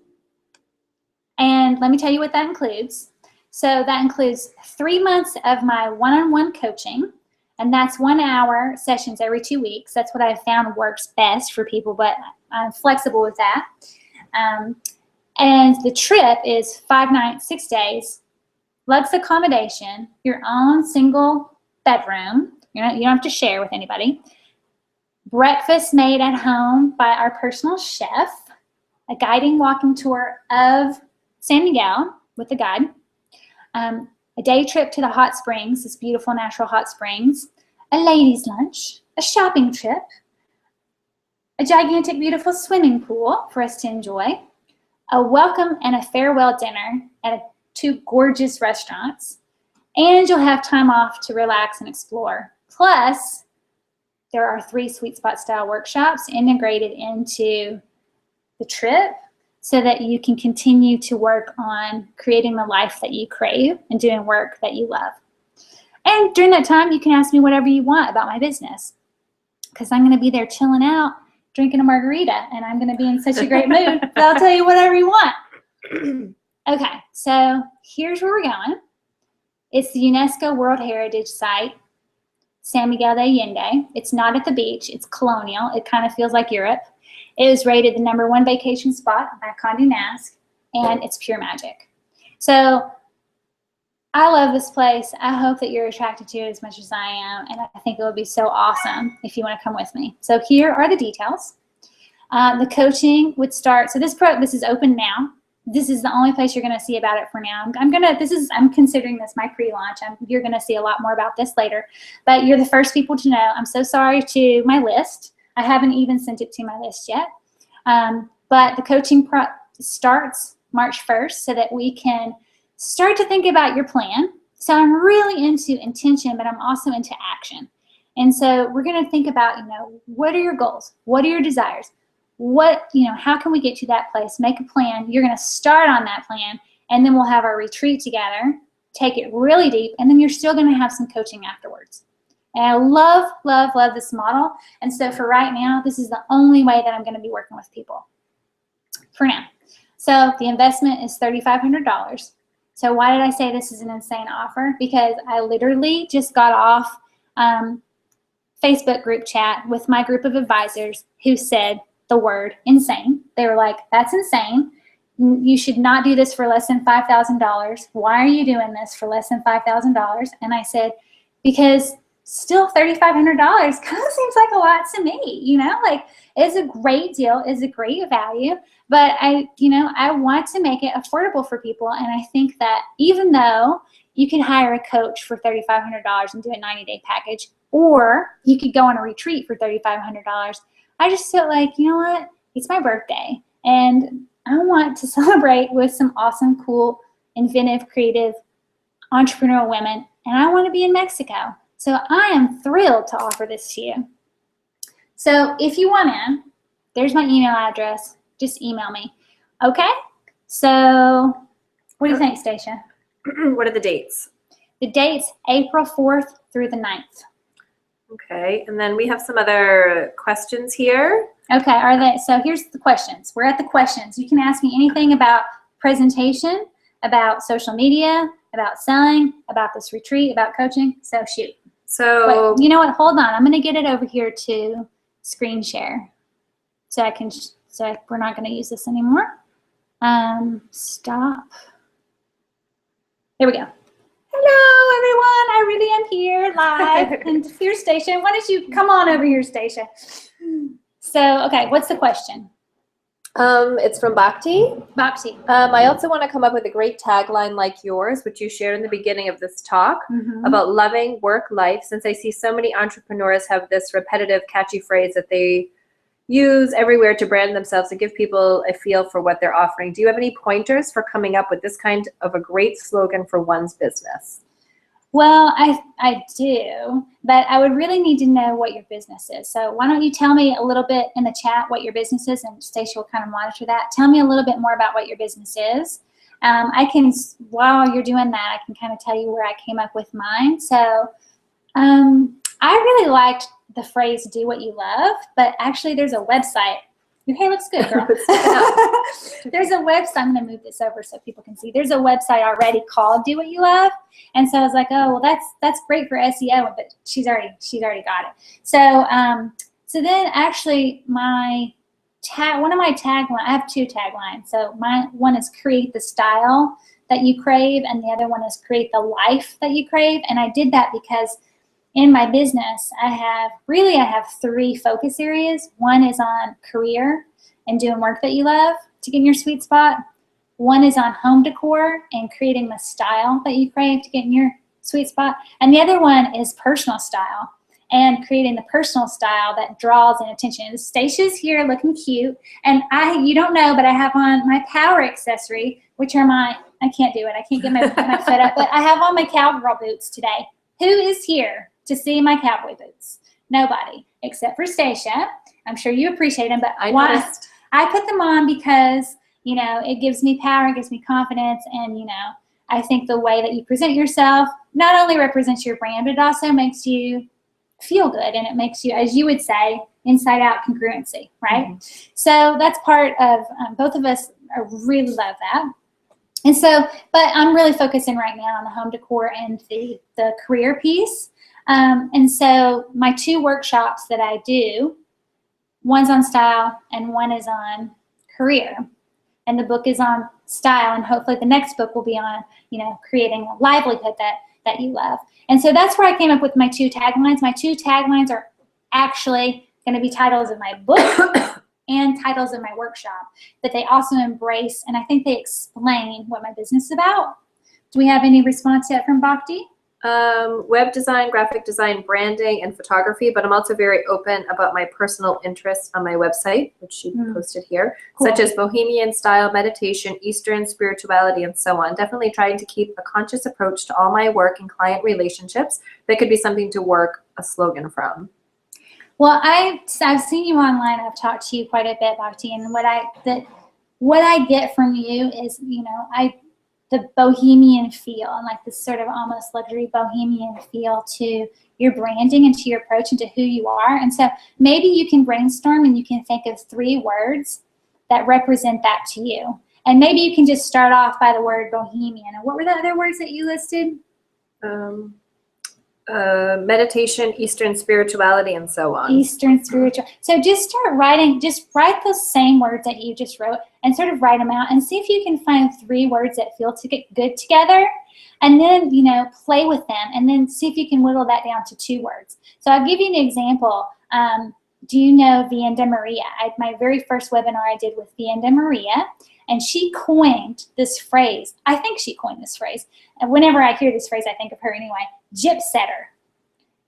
And let me tell you what that includes. So that includes 3 months of my one-on-one coaching, and that's 1 hour sessions every 2 weeks. That's what I found works best for people, but I'm flexible with that. And the trip is 5 nights, 6 days, luxe accommodation, your own single bedroom. You don't have to share with anybody. Breakfast made at home by our personal chef, a guiding walking tour of San Miguel with a guide, a day trip to the hot springs, this beautiful natural hot springs, a ladies' lunch, a shopping trip, a gigantic, beautiful swimming pool for us to enjoy, a welcome and a farewell dinner at 2 gorgeous restaurants, and you'll have time off to relax and explore. Plus, there are 3 Sweet Spot style workshops integrated into the trip so that you can continue to work on creating the life that you crave and doing work that you love. And during that time, you can ask me whatever you want about my business, because I'm going to be there chilling out, drinking a margarita, and I'm going to be in such a great mood that I'll tell you whatever you want. Okay, so here's where we're going. It's the UNESCO World Heritage Site, San Miguel de Allende. It's not at the beach. It's colonial. It kind of feels like Europe. It was rated the #1 vacation spot by Condé Nast, and it's pure magic. So I love this place. I hope that you're attracted to it as much as I am, and I think it would be so awesome if you want to come with me. So here are the details. The coaching would start. So this is open now. This is the only place you're going to see about it for now. I'm considering this my pre-launch. You're going to see a lot more about this later, but you're the first people to know. I'm so sorry to my list. I haven't even sent it to my list yet. But the coaching starts March 1st so that we can start to think about your plan. So I'm really into intention, but I'm also into action. And so we're going to think about, what are your goals? What are your desires? How can we get to that place? Make a plan. You're going to start on that plan, and then we'll have our retreat together, take it really deep, and then you're still going to have some coaching afterwards. And I love, love, love this model. And so for right now, this is the only way that I'm going to be working with people for now. So the investment is $3,500. So why did I say this is an insane offer? Because I literally just got off Facebook group chat with my group of advisors who said the word insane. They were like, that's insane. You should not do this for less than $5,000. Why are you doing this for less than $5,000? And I said, because still $3,500 kind of seems like a lot to me, like it's a great deal, it's a great value, but I want to make it affordable for people. And I think that even though you could hire a coach for $3,500 and do a 90-day package, or you could go on a retreat for $3,500, I just felt like, what? It's my birthday, and I want to celebrate with some awesome, cool, inventive, creative, entrepreneurial women, and I want to be in Mexico. So I am thrilled to offer this to you. So if you want in, there's my email address. Just email me. Okay? So what do you think, Stacia? What are the dates? The dates, April 4th through the 9th. Okay, and then we have some other questions here. Okay, so here's the questions. We're at the questions. You can ask me anything about presentation, about social media, about selling, about this retreat, about coaching. So shoot. So but you know what? Hold on. I'm going to get it over here to screen share, so we're not going to use this anymore. Stop. There we go. Hello, everyone. I really am here live. And here's Stacia. Why don't you come on over here, Stacia? So, okay, what's the question? It's from Bhakti. Bhakti. I also want to come up with a great tagline like yours, which you shared in the beginning of this talk, about loving work life, since I see so many entrepreneurs have this repetitive, catchy phrase that they use everywhere to brand themselves and give people a feel for what they're offering. Do you have any pointers for coming up with this kind of a great slogan for one's business? Well, I do, but I would really need to know what your business is. So why don't you tell me a little bit in the chat what your business is, and Stacey will kind of monitor that. Tell me a little bit more about what your business is. I can, while you're doing that, I can kind of tell you where I came up with mine. So I really liked the phrase "do what you love," but actually there's a website. Your hair looks good, girl. There's a website. I'm going to move this over so people can see. There's a website already called "Do What You Love," and so I was like, oh, well, that's great for SEO, but she's already got it. So so then actually one of my taglines. I have two taglines. So one is create the style that you crave, and the other one is create the life that you crave. And I did that because in my business, I have three focus areas. One is on career and doing work that you love to get in your sweet spot. One is on home decor and creating the style that you crave to get in your sweet spot. And the other one is personal style and creating the personal style that draws in attention. Stacia's here looking cute. And you don't know, but I have on my power accessory, which are I can't do it. I can't get my foot up, but I have on my cowgirl boots today. Who is here to see my cowboy boots? Nobody, except for Stacia. I'm sure you appreciate them, but I noticed. I put them on because, it gives me power, it gives me confidence, and, I think the way that you present yourself not only represents your brand, but it also makes you feel good, and it makes you, as you would say, inside out congruency, right? So that's part of, both of us really love that. And so, but I'm really focusing right now on the home decor and the career piece. And so my two workshops that I do, one's on style and one is on career. And the book is on style, and hopefully the next book will be on, creating a livelihood that you love. And so that's where I came up with my two taglines. My two taglines are actually going to be titles of my book and titles of my workshop, but they also embrace, and I think they explain what my business is about. Do we have any response yet from Bhakti? Web design, graphic design, branding, and photography, but I'm also very open about my personal interests on my website, which she posted here, such as bohemian style, meditation, Eastern spirituality, and so on. Definitely trying to keep a conscious approach to all my work and client relationships. That could be something to work a slogan from. Well, I've seen you online. I've talked to you quite a bit, Bhakti, and what I get from you is, the bohemian feel, and like this sort of almost luxury bohemian feel to your branding and to your approach and to who you are. And so maybe you can brainstorm and you can think of 3 words that represent that to you. And maybe you can just start off by the word bohemian. And what were the other words that you listed? Meditation, Eastern spirituality, and so on. Eastern spiritual. So just start writing, just write those same words that you just wrote and sort of write them out and see if you can find 3 words that feel to get good together, and then, play with them, and then see if you can whittle that down to 2 words. So I'll give you an example. Do you know Vienda Maria? My very first webinar I did with Vienda Maria, and she coined this phrase. I think she coined this phrase. And whenever I hear this phrase, I think of her anyway. Gyp setter.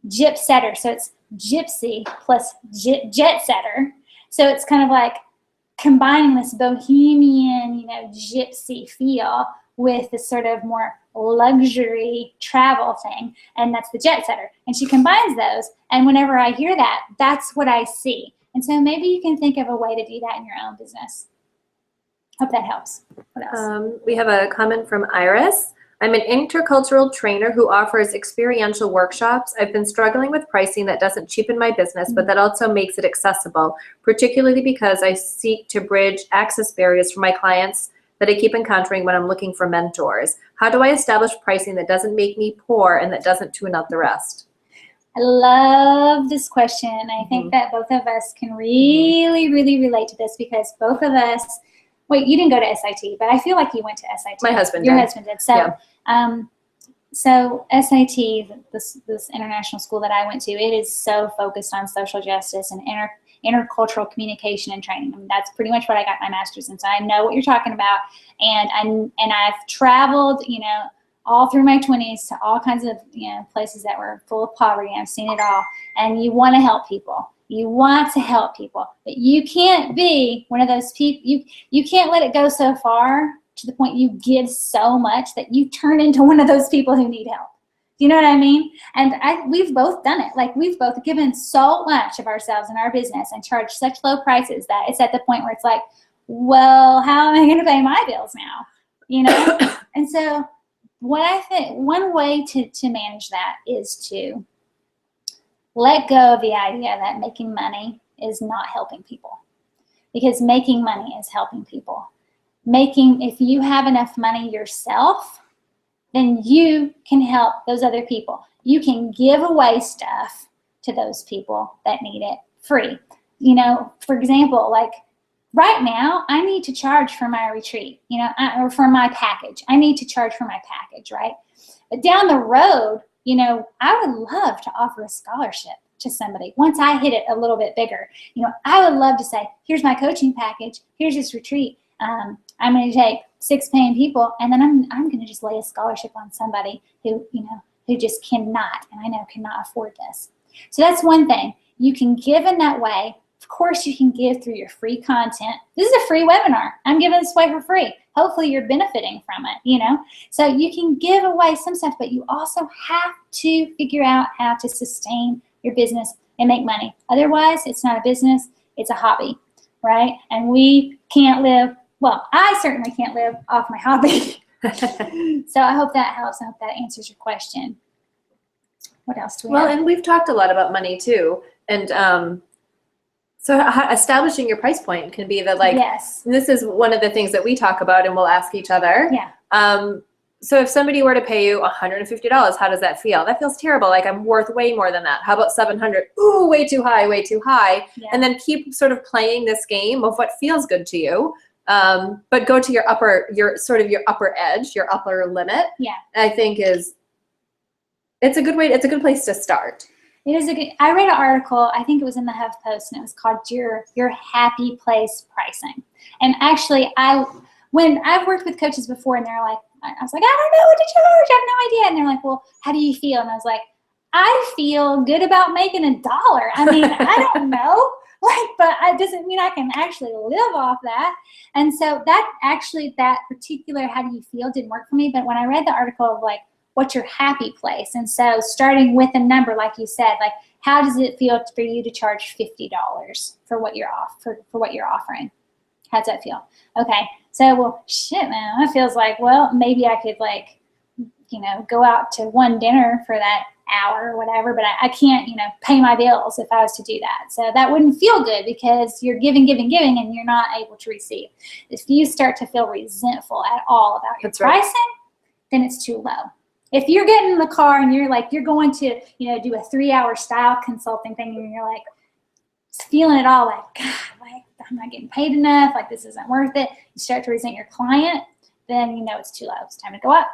Gyp setter. So it's gypsy plus jet setter. So it's kind of like combining this bohemian, gypsy feel with this sort of more luxury travel thing, and that's the jet setter. And she combines those, and whenever I hear that, that's what I see. And so maybe you can think of a way to do that in your own business. Hope that helps. What else? We have a comment from Iris. I'm an intercultural trainer who offers experiential workshops. I've been struggling with pricing that doesn't cheapen my business, but that also makes it accessible, particularly because I seek to bridge access barriers for my clients that I keep encountering when I'm looking for mentors. How do I establish pricing that doesn't make me poor and that doesn't tune out the rest? I love this question. I think that both of us can really, really relate to this, because both of us, wait, you didn't go to SIT, but I feel like you went to SIT. My husband did. Your husband did. So, yeah. So SIT, this international school that I went to, it is so focused on social justice and intercultural communication and training. I mean, that's pretty much what I got my master's in. So I know what you're talking about. And I've traveled, you know, all through my 20s to all kinds of, you know, places that were full of poverty. I've seen it all. And you want to help people. You want to help people, but you can't be one of those people. You can't let it go so far to the point you give so much that you turn into one of those people who need help. Do you know what I mean? And we've both done it. Like, we've both given so much of ourselves in our business and charged such low prices that it's at the point where it's like, well, how am I going to pay my bills now? You know? And so what I think, one way to manage that is to let go of the idea that making money is not helping people, because making money is helping people. If you have enough money yourself, then you can help those other people. You can give away stuff to those people that need it free. You know, for example, like right now, I need to charge for my retreat, you know, or for my package. I need to charge for my package, right? But down the road, you know, I would love to offer a scholarship to somebody once I hit it a little bit bigger. You know, I would love to say, here's my coaching package, here's this retreat. I'm going to take 6 paying people, and then I'm going to just lay a scholarship on somebody who, you know, who just cannot, and I know cannot afford this. So that's one thing. You can give in that way. Of course, you can give through your free content. This is a free webinar. I'm giving this away for free. Hopefully you're benefiting from it, you know. So you can give away some stuff, but you also have to figure out how to sustain your business and make money. Otherwise, it's not a business, it's a hobby, right? And we can't live, well, I certainly can't live off my hobby. So I hope that helps. I hope that answers your question. What else do we have? Well, and we've talked a lot about money too. And so establishing your price point can be that, like, yes. This is one of the things that we talk about and we'll ask each other. Yeah. So if somebody were to pay you $150, how does that feel? That feels terrible. Like, I'm worth way more than that. How about $700? Ooh, way too high, way too high. Yeah. And then keep sort of playing this game of what feels good to you. But go to your upper edge, your upper limit. Yeah. I think it's a good place to start. It is a good. I read an article, I think it was in the HuffPost, and it was called your happy place pricing. And actually, when I've worked with coaches before, and they're like, I was like, I don't know what to charge, I have no idea. And they're like, well, how do you feel? And I was like, I feel good about making $1. I mean, I don't know, like, but it doesn't mean I can actually live off that. And so that particular how do you feel didn't work for me. But when I read the article of, like, what's your happy place? And so starting with a number, like you said, like, how does it feel for you to charge $50 for what you're for what you're offering? How does that feel? Okay. So, well, shit, man, that feels like, well, maybe I could, like, you know, go out to one dinner for that hour or whatever, but I can't, you know, pay my bills if I was to do that. So that wouldn't feel good because you're giving, and you're not able to receive. If you start to feel resentful at all about your pricing, then it's too low. If you're getting in the car and you're going to, you know, do a 3-hour style consulting thing, and you're like feeling it all, like, God, like, I'm not getting paid enough, like, this isn't worth it. You start to resent your client, then you know it's too low. It's time to go up.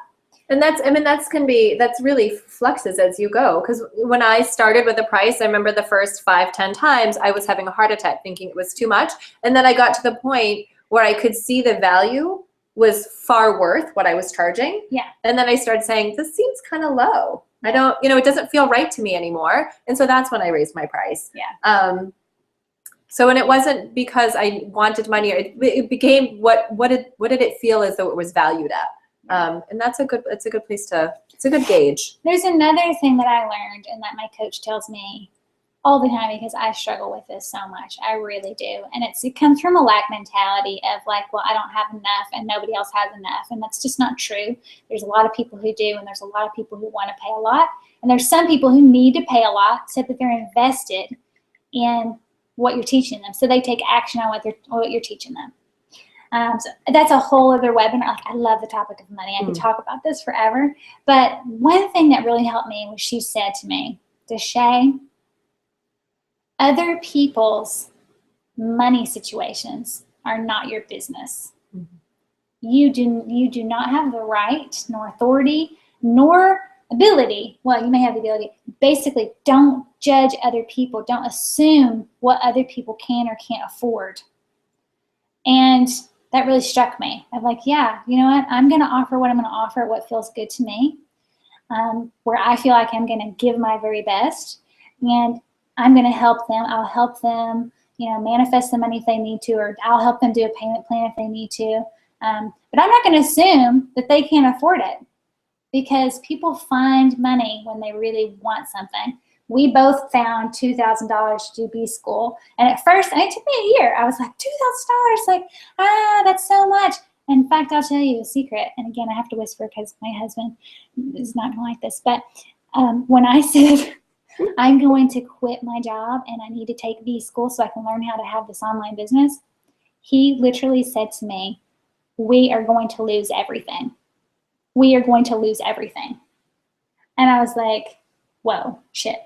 And that's really fluxes as you go. Because when I started with the price, I remember the first 5-10 times I was having a heart attack thinking it was too much. And then I got to the point where I could see the value was far worth what I was charging. Yeah. And then I started saying, this seems kind of low. I don't, you know, it doesn't feel right to me anymore. And so that's when I raised my price. Yeah. So, and it wasn't because I wanted money. It became what did it feel as though it was valued at? And it's a good gauge. There's another thing that I learned and that my coach tells me all the time, because I struggle with this so much. I really do. And it comes from a lack mentality of, like, well, I don't have enough and nobody else has enough. And that's just not true. There's a lot of people who do, and there's a lot of people who want to pay a lot. And there's some people who need to pay a lot so that they're invested in what you're teaching them. So they take action on what you're teaching them. So that's a whole other webinar. Like, I love the topic of money. I could talk about this forever. But one thing that really helped me was she said to me, Deshae, other people's money situations are not your business. Mm-hmm. You do not have the right, nor authority, nor ability. Well, you may have the ability. Basically, don't judge other people. Don't assume what other people can or can't afford. And that really struck me. I'm like, yeah, you know what? I'm going to offer what I'm going to offer, what feels good to me, where I feel like I'm going to give my very best, and I'm going to help them. I'll help them, manifest the money if they need to, or I'll help them do a payment plan if they need to. But I'm not going to assume that they can't afford it, because people find money when they really want something. We both found $2,000 to do B-School. And at first, it took me a year. I was like, $2,000, that's so much. In fact, I'll tell you a secret. And again, I have to whisper because my husband is not going to like this. But when I said, I'm going to quit my job and I need to take B-School so I can learn how to have this online business, he literally said to me, we are going to lose everything. We are going to lose everything. And I was like, whoa, shit.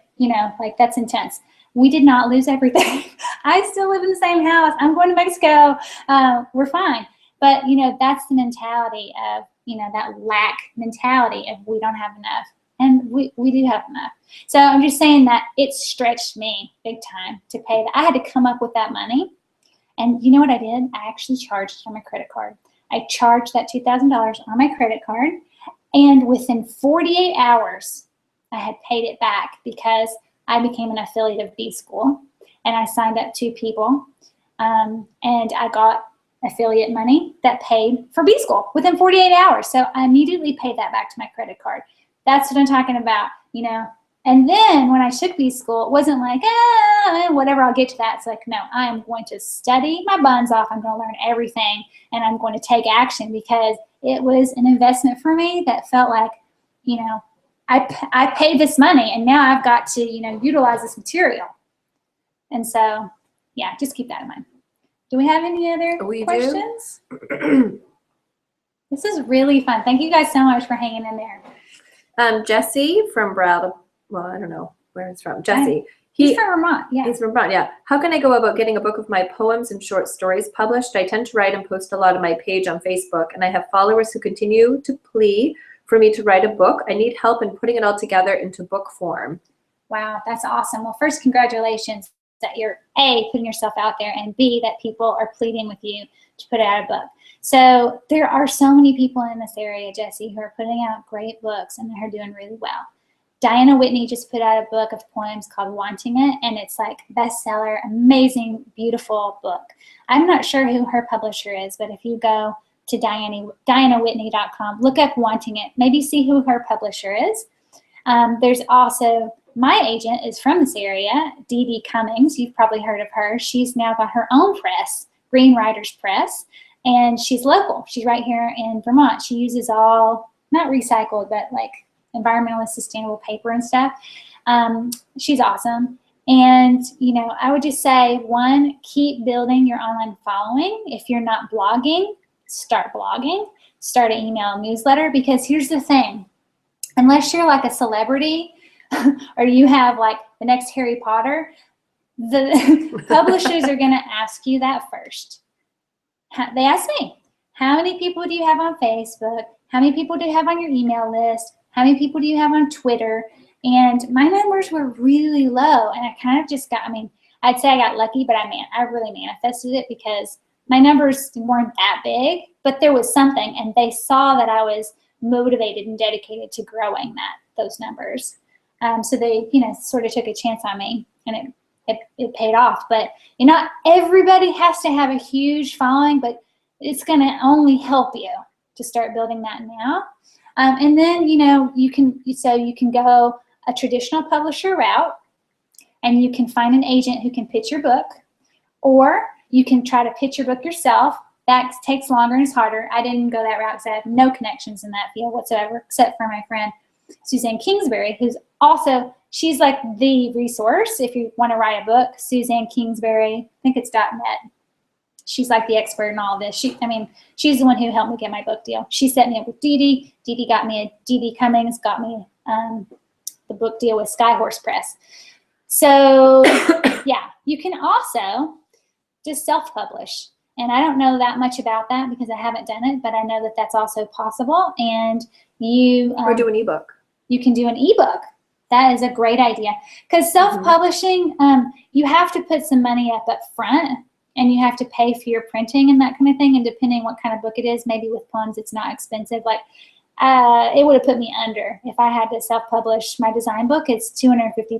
That's intense. We did not lose everything. I still live in the same house. I'm going to Mexico. We're fine. But, that's the mentality of, that lack mentality of we don't have enough. And we do have enough. So I'm just saying that it stretched me big time to pay that. I had to come up with that money. And you know what I did? I actually charged it on my credit card. I charged that $2,000 on my credit card. And within 48 hours, I had paid it back because I became an affiliate of B-School, and I signed up 2 people, and I got affiliate money that paid for B-School within 48 hours. So I immediately paid that back to my credit card. That's what I'm talking about, And then when I took B-School, it wasn't like, whatever, I'll get to that. It's like, no, I am going to study my buns off. I'm going to learn everything, and I'm going to take action, because it was an investment for me that felt like, I paid this money, and now I've got to, utilize this material. And so, yeah, just keep that in mind. Do we have any other questions? This is really fun. Thank you guys so much for hanging in there. Jesse from Brattleboro, well, I don't know where it's from. Jesse. He's from Vermont, yeah. He's from Vermont, yeah. How can I go about getting a book of my poems and short stories published? I tend to write and post a lot on my page on Facebook, and I have followers who continue to plea for me to write a book. I need help in putting it all together into book form. Wow, that's awesome. Well, first, congratulations that you're A, putting yourself out there, and B, that people are pleading with you to put out a book. So there are so many people in this area, Jesse, who are putting out great books, and they're doing really well. Diana Whitney just put out a book of poems called Wanting It, and it's like bestseller, amazing, beautiful book. I'm not sure who her publisher is, but if you go to DianaWhitney.com, look up Wanting It, maybe see who her publisher is. There's also, my agent is from this area, Dee Dee Cummings. You've probably heard of her. She's now got her own press, Green Writers Press, and she's local. She's right here in Vermont. She uses all, not recycled, but like environmentally sustainable paper and stuff. She's awesome. And, I would just say, 1, keep building your online following. If you're not blogging, start blogging. Start an email newsletter, because here's the thing. Unless you're like a celebrity or you have like the next Harry Potter, the publishers are going to ask you that first. They ask me, how many people do you have on Facebook? How many people do you have on your email list? How many people do you have on Twitter? And my numbers were really low, and I kind of just got, I'd say I got lucky, but I really manifested it, because my numbers weren't that big, but there was something, and they saw that I was motivated and dedicated to growing those numbers. So they, sort of took a chance on me, and it paid off. But not everybody has to have a huge following, but it's going to only help you to start building that now. And then, you can go a traditional publisher route, and you can find an agent who can pitch your book, or you can try to pitch your book yourself. That takes longer and is harder. I didn't go that route because I have no connections in that field whatsoever, except for my friend Suzanne Kingsbury, who's also, she's like the resource if you want to write a book. Suzanne Kingsbury, I think it's .net. She's like the expert in all this. She's the one who helped me get my book deal. She set me up with Dee Dee. Dee Dee got me Dee Dee Cummings, got me the book deal with Skyhorse Press. So yeah, you can also just self-publish. And I don't know that much about that because I haven't done it, but I know that that's also possible. And you or do an ebook. You can do an ebook. That is a great idea. Because self-publishing, you have to put some money up front, and you have to pay for your printing and that kind of thing. And depending what kind of book it is, maybe with poems it's not expensive. Like it would have put me under if I had to self-publish my design book. It's 250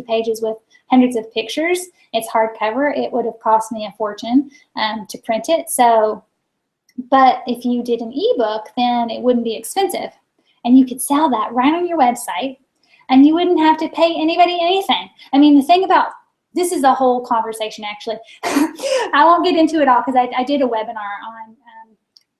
pages with hundreds of pictures. It's hardcover. It would have cost me a fortune to print it. So, but if you did an ebook, then it wouldn't be expensive, and you could sell that right on your website, and you wouldn't have to pay anybody anything. I mean, the thing about this is a whole conversation, actually. I won't get into it all because I did a webinar on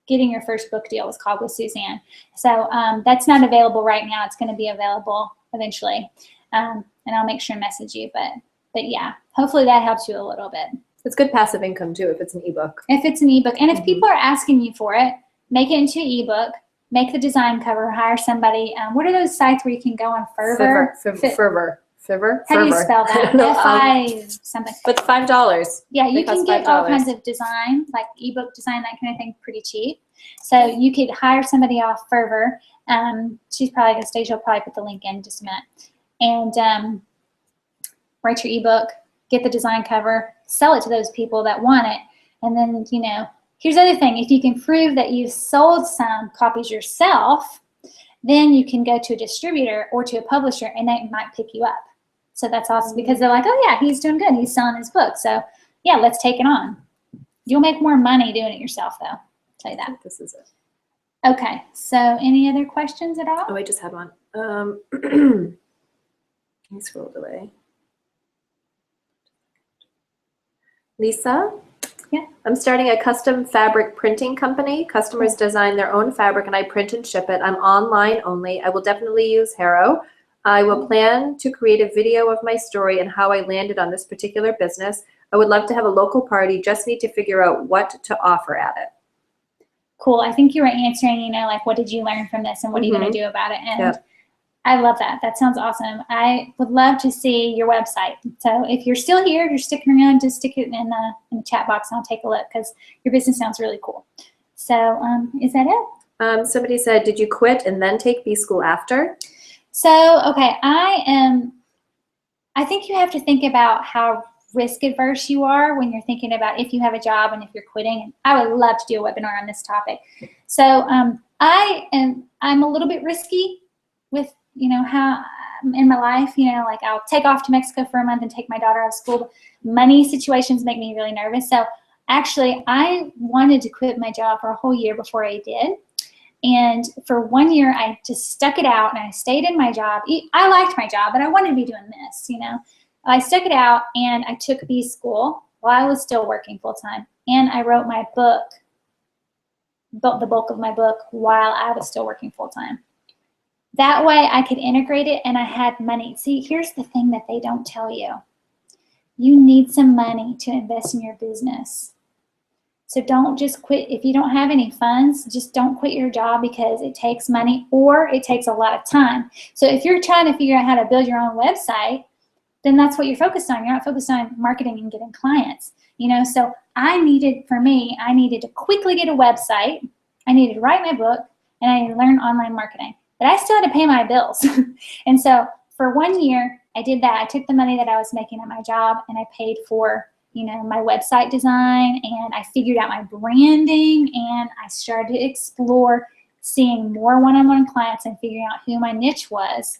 getting your first book deal. It was called with Suzanne. So that's not available right now. It's going to be available eventually, and I'll make sure and message you. But yeah, hopefully that helps you a little bit. It's good passive income too if it's an ebook. If it's an ebook, and if people are asking you for it, make it into an ebook. Make the design cover. Hire somebody. What are those sites where you can go on Fiverr? Fiverr. How do you spell that? F-I something. But $5. Yeah, you can get all kinds of design, like ebook design, that kind of thing, pretty cheap. So you could hire somebody off Fiverr. She's probably going to stay. She'll probably put the link in just a minute. And write your ebook, get the design cover, sell it to those people that want it. And then, you know, here's the other thing. If you can prove that you've sold some copies yourself, then you can go to a distributor or to a publisher, and they might pick you up. So that's awesome because they're like, oh yeah, he's doing good. He's selling his book. So yeah, let's take it on. You'll make more money doing it yourself though. I'll tell you that. This is it. Okay, so any other questions at all? Oh, I just had one. Can you scroll away? Lisa? Yeah. I'm starting a custom fabric printing company. Customers design their own fabric and I print and ship it. I'm online only. I will definitely use Haro. I will plan to create a video of my story and how I landed on this particular business. I would love to have a local party, just need to figure out what to offer at it. Cool. I think you were answering, you know, like what did you learn from this and what are you going to do about it? And Yep. I love that. That sounds awesome. I would love to see your website. So if you're still here, if you're sticking around, just stick it in the chat box and I'll take a look because your business sounds really cool. So is that it? Somebody said, did you quit and then take B-School after? So, okay, I think you have to think about how risk adverse you are when you're thinking about if you have a job and if you're quitting. I would love to do a webinar on this topic. So I'm a little bit risky with, you know, how in my life, you know, like I'll take off to Mexico for a month and take my daughter out of school. Money situations make me really nervous. So actually I wanted to quit my job for a whole year before I did. And for 1 year, I just stuck it out and I stayed in my job. I liked my job, but I wanted to be doing this, you know. I stuck it out and I took B-School while I was still working full-time. And I wrote my book, built the bulk of my book while I was still working full-time. That way I could integrate it and I had money. See, here's the thing that they don't tell you. You need some money to invest in your business. So don't just quit. If you don't have any funds, just don't quit your job because it takes money or it takes a lot of time. So if you're trying to figure out how to build your own website, then that's what you're focused on. You're not focused on marketing and getting clients. You know, so I needed to quickly get a website. I needed to write my book and I needed to learn online marketing. But I still had to pay my bills. And so for 1 year, I did that. I took the money that I was making at my job and I paid for, you know, my website design, and I figured out my branding, and I started to explore seeing more one-on-one clients and figuring out who my niche was,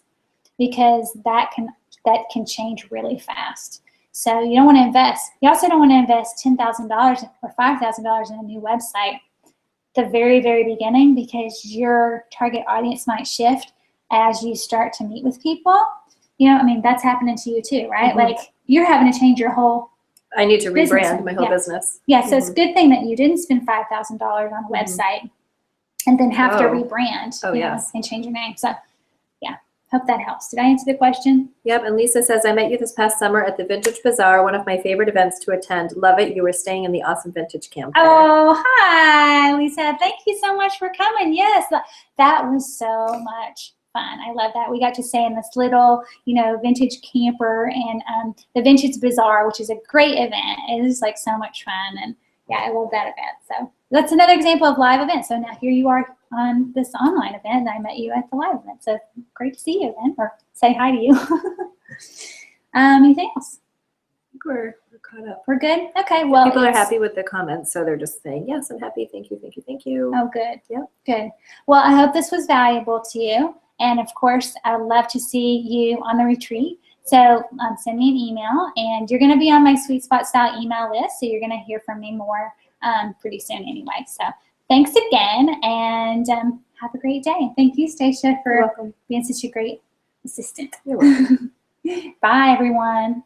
because that can change really fast. So you don't want to invest. You also don't want to invest $10,000 or $5,000 in a new website at the very, very beginning, because your target audience might shift as you start to meet with people. You know, I mean, that's happening to you too, right? Like you're having to change your whole I need to business. rebrand my whole business. Yeah, so it's a good thing that you didn't spend $5,000 on a website and then have to rebrand and change your name. So yeah, hope that helps. Did I answer the question? Yep, and Lisa says, I met you this past summer at the Vintage Bazaar, one of my favorite events to attend. Love it. You were staying in the awesome vintage camp there. Oh, hi, Lisa. Thank you so much for coming. Yes, that was so much fun. I love that. We got to stay in this little, you know, vintage camper and the Vintage Bazaar, which is a great event. It is like so much fun. And yeah, I love that event. So that's another example of live events. So now here you are on this online event, and I met you at the live event. So great to see you again, or say hi to you. Anything else? I think we're caught up. We're good? Okay, well. People are happy with the comments, so they're just saying, yes, I'm happy. Thank you, thank you, thank you. Oh, good. Yep. Good. Well, I hope this was valuable to you. And of course, I'd love to see you on the retreat. So send me an email, and you're going to be on my Sweet Spot Style email list. So you're going to hear from me more pretty soon anyway. So thanks again, and have a great day. Thank you, Stacia, for being such a great assistant. You're welcome. Bye, everyone.